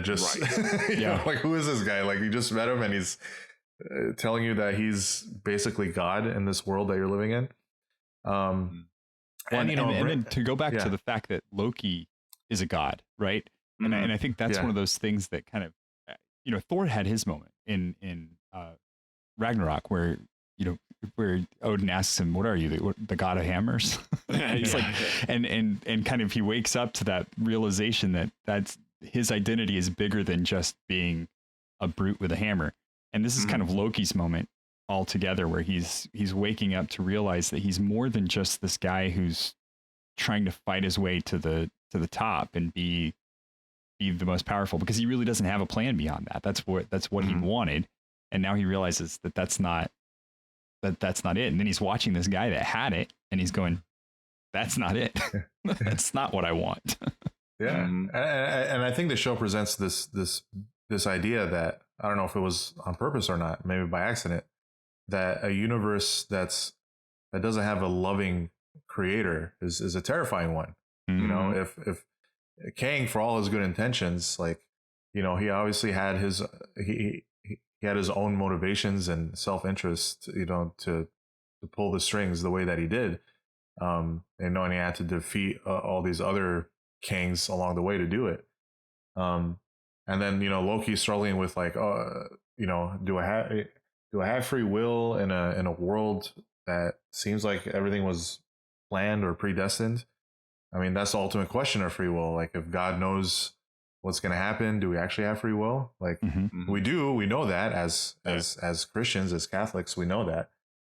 just like, who is this guy? Like, you just met him and he's telling you that he's basically God in this world that you're living in. And then to go back to the fact that Loki is a god, right? And I think that's one of those things that kind of, Thor had his moment in Ragnarok where Odin asks him, "What are you, the god of hammers?" He's like, and kind of he wakes up to that realization that that's his identity is bigger than just being a brute with a hammer. And this is kind of Loki's moment altogether, where he's waking up to realize that he's more than just this guy who's trying to fight his way to the top and be the most powerful, because he really doesn't have a plan beyond that. That's what he wanted, and now he realizes that that's not that's not it. And then he's watching this guy that had it, and he's going, that's not it. That's not what I want. Yeah, and I think the show presents this idea that, I don't know if it was on purpose or not, maybe by accident, that a universe that doesn't have a loving creator is a terrifying one. You know, if Kang, for all his good intentions, like, you know, he obviously had he had his own motivations and self-interest, you know, to pull the strings the way that he did, and knowing he had to defeat all these other Kangs along the way to do it. And then, you know, Loki struggling with like, you know, do I have free will in a world that seems like everything was planned or predestined? I mean, that's the ultimate question of free will. Like, if God knows what's going to happen, do we actually have free will? Like, we do. We know that as Christians, as Catholics, we know that.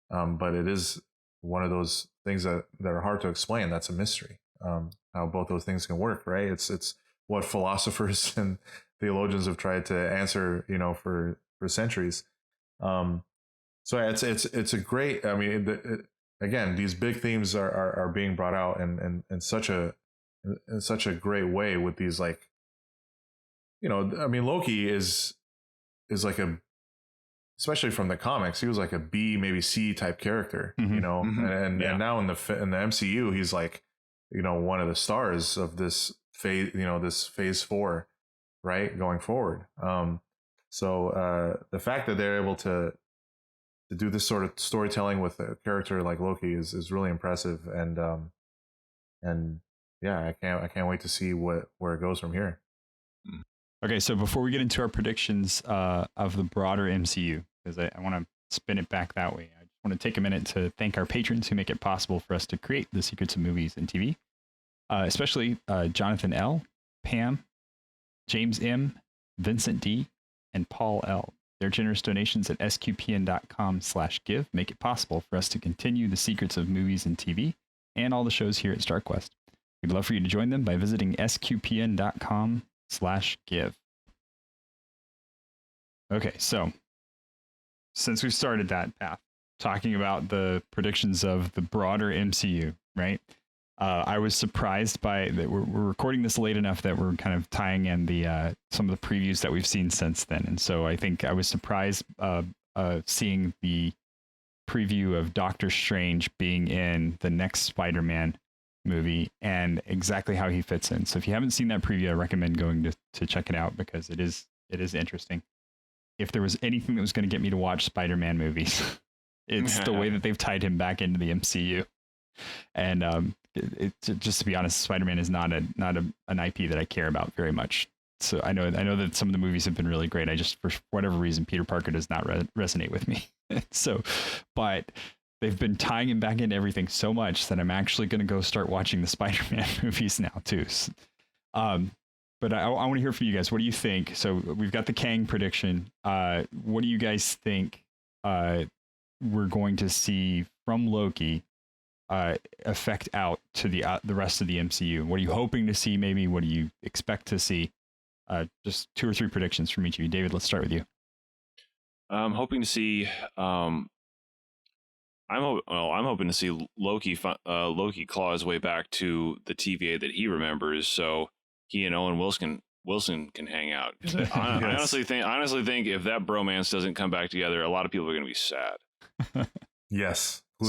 But it is one of those things that are hard to explain. That's a mystery. How both those things can work, right? It's what philosophers and theologians have tried to answer, you know, for centuries. So it's a great. I mean, again, these big themes are being brought out in such a great way with these, like, you know, I mean, Loki is like especially from the comics, he was like a B, maybe C type character, you know, and now in the MCU, he's like, you know, one of the stars of this phase, you know, this phase 4, right, going forward. So the fact that they're able to do this sort of storytelling with a character like Loki is really impressive, and yeah, I can't wait to see where it goes from here. Okay, so before we get into our predictions of the broader MCU, because I want to spin it back that way, I just want to take a minute to thank our patrons who make it possible for us to create the Secrets of Movies and TV, especially Jonathan L., Pam, James M., Vincent D., and Paul L. Their generous donations at sqpn.com/give make it possible for us to continue the Secrets of Movies and TV and all the shows here at StarQuest. We'd love for you to join them by visiting sqpn.com/give. Okay, so since we started that path, talking about the predictions of the broader MCU, right? I was surprised by that. We're recording this late enough that we're kind of tying in the some of the previews that we've seen since then, and so I think I was surprised seeing the preview of Doctor Strange being in the next Spider-Man movie and exactly how he fits in. So if you haven't seen that preview, I recommend going to check it out, because it is interesting. If there was anything that was going to get me to watch Spider-Man movies, it's the way that they've tied him back into the MCU. And just to be honest, Spider-Man is not an IP that I care about very much. So I know that some of the movies have been really great. I just, for whatever reason, Peter Parker does not resonate with me. So, but they've been tying him back into everything so much that I'm actually going to go start watching the Spider-Man movies now too. But I want to hear from you guys. What do you think? So we've got the Kang prediction. What do you guys think we're going to see from Loki affect out to the rest of the MCU? What are you hoping to see? Maybe what do you expect to see? Just 2 or 3 predictions from each of you. David, let's start with you. I'm hoping to see. I'm hoping to see Loki claw his way back to the TVA that he remembers, so he and Owen Wilson can hang out. I honestly think if that bromance doesn't come back together, a lot of people are going to be sad. Yes. A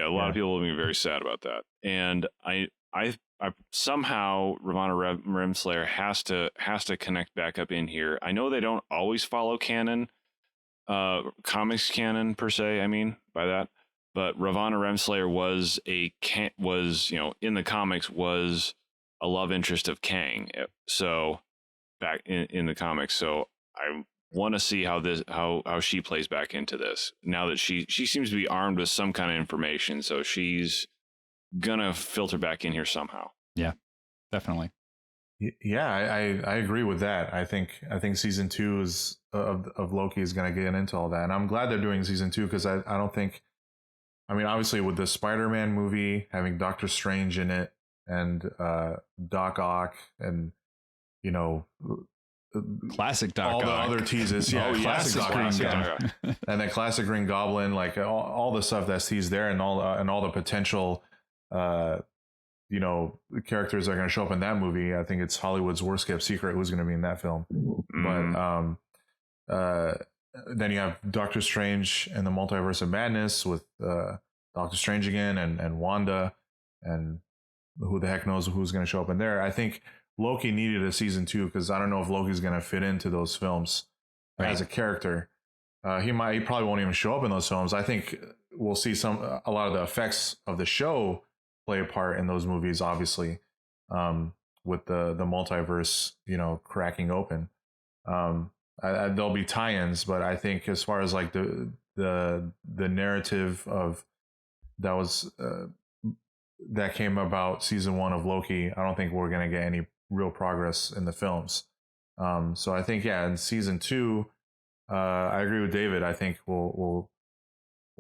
lot of people will be very sad about that. And I somehow Ravonna Renslayer has to connect back up in here. I know they don't always follow canon, comics canon per se. I mean by that, but Ravonna Renslayer was in the comics was a love interest of Kang. So back in the comics. So I want to see how she plays back into this now that she seems to be armed with some kind of information, so she's gonna filter back in here somehow. Yeah, definitely. Yeah, I agree with that. I think season 2 of Loki is gonna get into all that, and I'm glad they're doing season 2, because I don't think, I mean, obviously with the Spider-Man movie having Doctor Strange in it and Doc Ock and, you know, classic Doc all Ock. the other teases. Yeah, classic Doc Ock. And then classic Green Goblin, like all the stuff that's teased there, and all the potential, you know, characters that are going to show up in that movie. I think it's Hollywood's worst kept secret who's going to be in that film. But then you have Doctor Strange and the Multiverse of Madness with Doctor Strange again and Wanda, and who the heck knows who's going to show up in there. I think Loki needed a season 2 because I don't know if Loki's going to fit into those films as a character. He probably won't even show up in those films. I think we'll see a lot of the effects of the show play a part in those movies, obviously, with the multiverse, you know, cracking open. There'll be tie-ins, but I think as far as like the narrative of that came about season 1 of Loki, I don't think we're gonna get any real progress in the films. So I think in season 2, I agree with David. I think we'll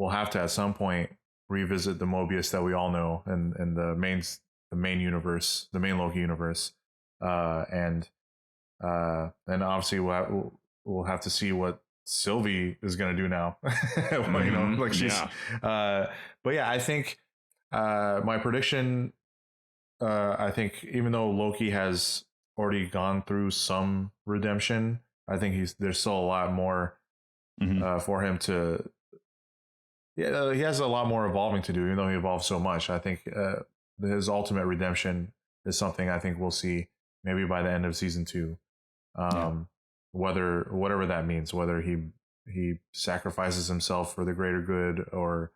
have to at some point revisit the Mobius that we all know and the main universe, the main Loki universe, and obviously we'll have to see what Sylvie is going to do now. You know, like she's but yeah, I think my prediction, I think even though Loki has already gone through some redemption, I think there's still a lot more for him to. Yeah, he has a lot more evolving to do, even though he evolved so much. I think his ultimate redemption is something I think we'll see maybe by the end of season 2. Whatever that means, whether he sacrifices himself for the greater good, or,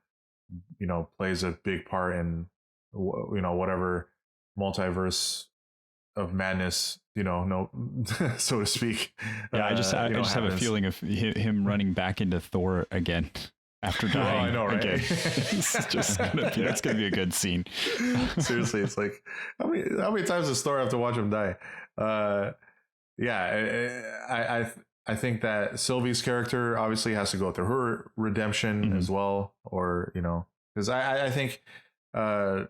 you know, plays a big part in, you know, whatever multiverse of madness, you know, so to speak. Yeah, I just have a feeling of him running back into Thor again. After dying, I know, right? It's just that's gonna be a good scene. Seriously, it's like how many times does Thor have to watch him die? I think that Sylvie's character obviously has to go through her redemption as well, or, you know, because I think for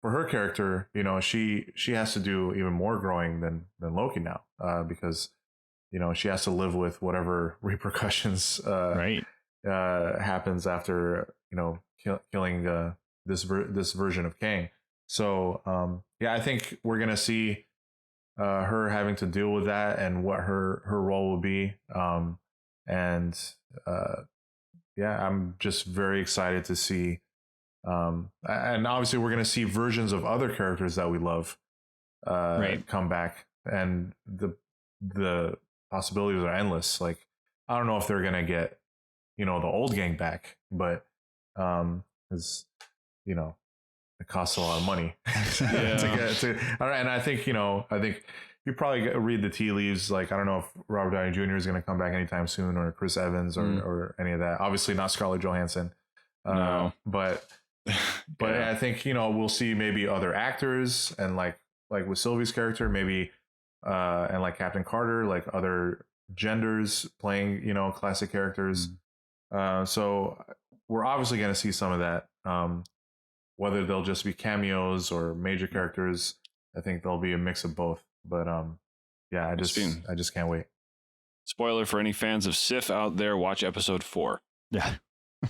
her character, you know, she has to do even more growing than Loki now, because, you know, she has to live with whatever repercussions happens after, you know, killing this version of Kang. So I think we're gonna see her having to deal with that and what her role will be. I'm just very excited to see. And obviously we're gonna see versions of other characters that we love come back, and the possibilities are endless. Like, I don't know if they're gonna get, you know, the old gang back, but because, you know, it costs a lot of money and I think, you know, you probably read the tea leaves. Like, I don't know if Robert Downey Jr. is going to come back anytime soon, or Chris Evans, or any of that. Obviously not Scarlett Johansson. No. But I think, you know, we'll see maybe other actors, and like with Sylvie's character, maybe and like Captain Carter, like other genders playing, you know, classic characters. So we're obviously going to see some of that. Whether they'll just be cameos or major characters, I think there'll be a mix of both. But I just can't wait. Spoiler for any fans of Sif out there: watch episode 4. Yeah.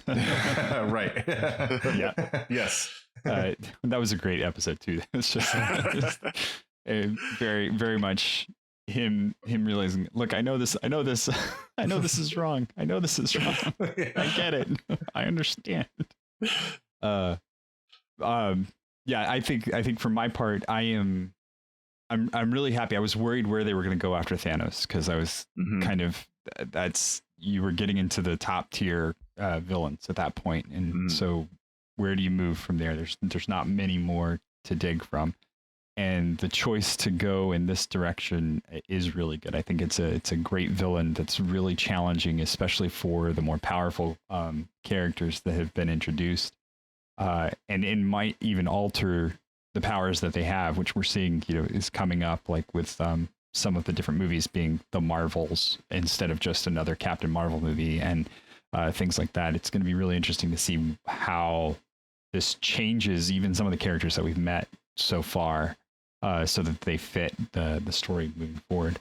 Right. Yeah. Yes. That was a great episode too. It's just very, very much him realizing, look, I know this is wrong. I know this is wrong. I get it. I understand. I think for my part, I'm really happy. I was worried where they were going to go after Thanos, because I was kind of, you were getting into the top tier villains at that point, and so where do you move from there? There's not many more to dig from, and the choice to go in this direction is really good. I think it's a great villain that's really challenging, especially for the more powerful characters that have been introduced. And it might even alter the powers that they have, which we're seeing, you know, is coming up, like with some of the different movies being the Marvels instead of just another Captain Marvel movie, and things like that. It's going to be really interesting to see how this changes even some of the characters that we've met so far, so that they fit the story moving forward.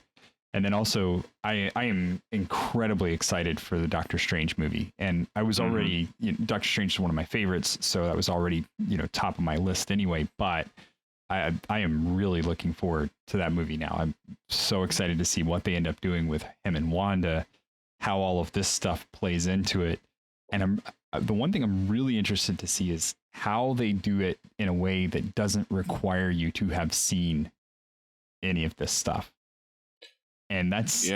And then also, I am incredibly excited for the Doctor Strange movie. And I was already, Doctor Strange is one of my favorites, so that was already, top of my list anyway. But I am really looking forward to that movie now. I'm so excited to see what they end up doing with him and Wanda, how all of this stuff plays into it. And the one thing I'm really interested to see is how they do it in a way that doesn't require you to have seen any of this stuff. And that's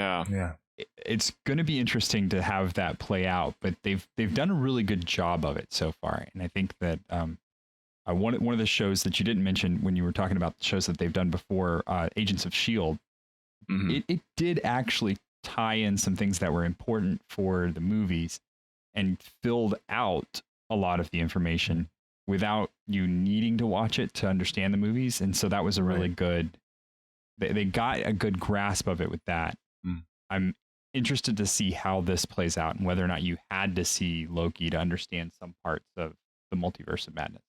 it's going to be interesting to have that play out, but they've done a really good job of it so far. And I think that one of the shows that you didn't mention when you were talking about the shows that they've done before, Agents of S.H.I.E.L.D., it did actually tie in some things that were important for the movies and filled out a lot of the information without you needing to watch it to understand the movies. And so that was a really good, they got a good grasp of it with that. I'm interested to see how this plays out and whether or not you had to see Loki to understand some parts of the Multiverse of Madness.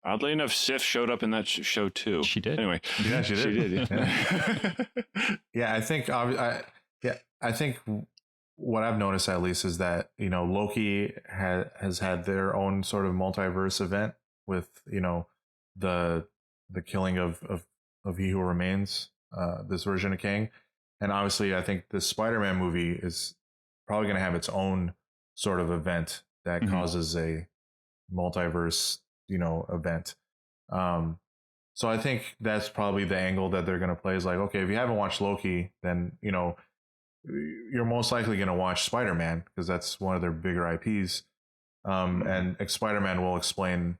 Oddly enough, Sif showed up in that show too. She did. Anyway, yeah, she did. Yeah. I think what I've noticed at least is that Loki has had their own sort of multiverse event with the killing of He Who Remains, this version of Kang, and obviously I think the Spider-Man movie is probably going to have its own sort of event that causes a multiverse event. So I think that's probably the angle that they're going to play, is like, okay, if you haven't watched Loki, then you're most likely going to watch Spider-Man because that's one of their bigger IPs. And Spider-Man will explain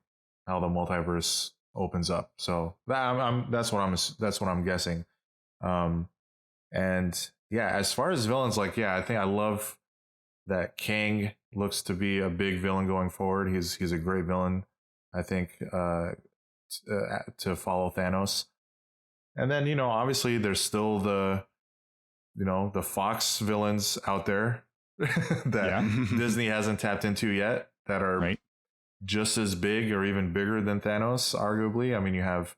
how the multiverse opens up. So that's what I'm guessing. And yeah, as far as villains, I think I love that Kang looks to be a big villain going forward. He's a great villain, I think, to follow Thanos. And then obviously there's still the Fox villains out there that Disney hasn't tapped into yet, that are just as big or even bigger than Thanos, arguably. I mean, you have,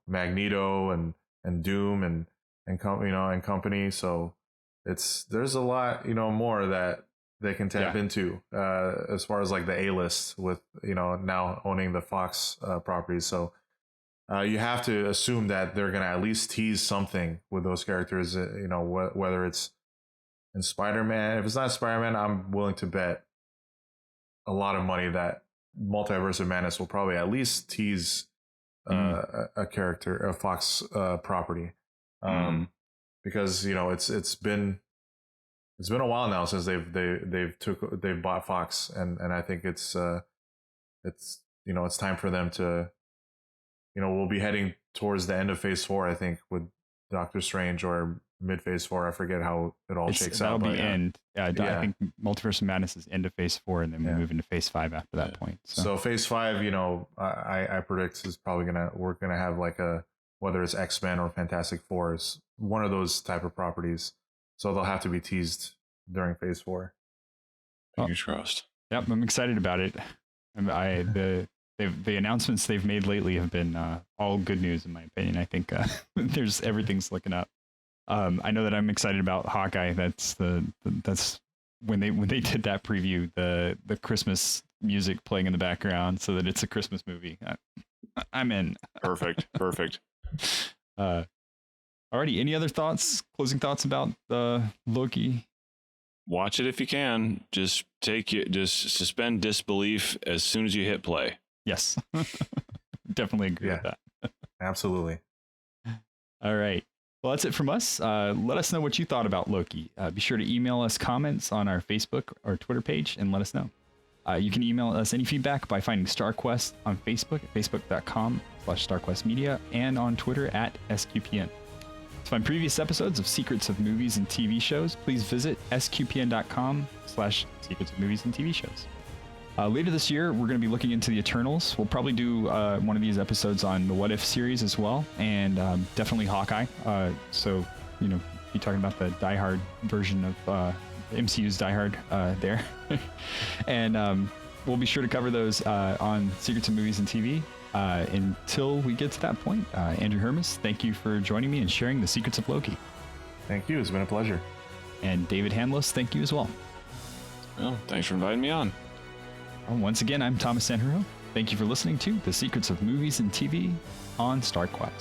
Magneto and Doom and company. So there's a lot, more that they can tap into, as far as the A-list with, now owning the Fox properties. So you have to assume that they're going to at least tease something with those characters, whether it's in Spider-Man. If it's not Spider-Man, I'm willing to bet a lot of money that Multiverse of Madness will probably at least tease a character, a Fox property, because it's been a while now since they've bought Fox, and I think it's time for them to, we'll be heading towards the end of Phase 4, I think, with Doctor Strange, or mid Phase 4. I forget how it all shakes out. That'll be end. I think Multiverse of Madness is end of Phase 4, and then we move into Phase 5 after that point. So Phase 5, I predict is probably we're gonna have whether it's X-Men or Fantastic Four, is one of those type of properties. So they'll have to be teased during Phase 4. Fingers crossed. Yep, I'm excited about it. The announcements they've made lately have been all good news, in my opinion. I think everything's looking up. I know that I'm excited about Hawkeye. That's when they did that preview, the Christmas music playing in the background, so that it's a Christmas movie. I'm in. Perfect. Alrighty. Any other closing thoughts about Loki? Watch it if you can. Just suspend disbelief as soon as you hit play. Yes. Definitely agree with that. Absolutely. All right. Well, that's it from us. Let us know what you thought about Loki. Be sure to email us comments on our Facebook or Twitter page and let us know. You can email us any feedback by finding StarQuest on Facebook at facebook.com/StarQuestMedia, and on Twitter at SQPN. To find previous episodes of Secrets of Movies and TV Shows, please visit sqpn.com/Secrets of Movies and TV Shows. Later this year, we're going to be looking into the Eternals. We'll probably do one of these episodes on the What If series as well, and definitely Hawkeye. So, be talking about the Die Hard version of MCU's Die Hard there. And we'll be sure to cover those on Secrets of Movies and TV. Until we get to that point, Andrew Hermiz, thank you for joining me and sharing the secrets of Loki. Thank you. It's been a pleasure. And David Handlos, thank you as well. Well, thanks for inviting me on. Once again, I'm Thomas Sanjurjo. Thank you for listening to The Secrets of Movies and TV on StarQuest.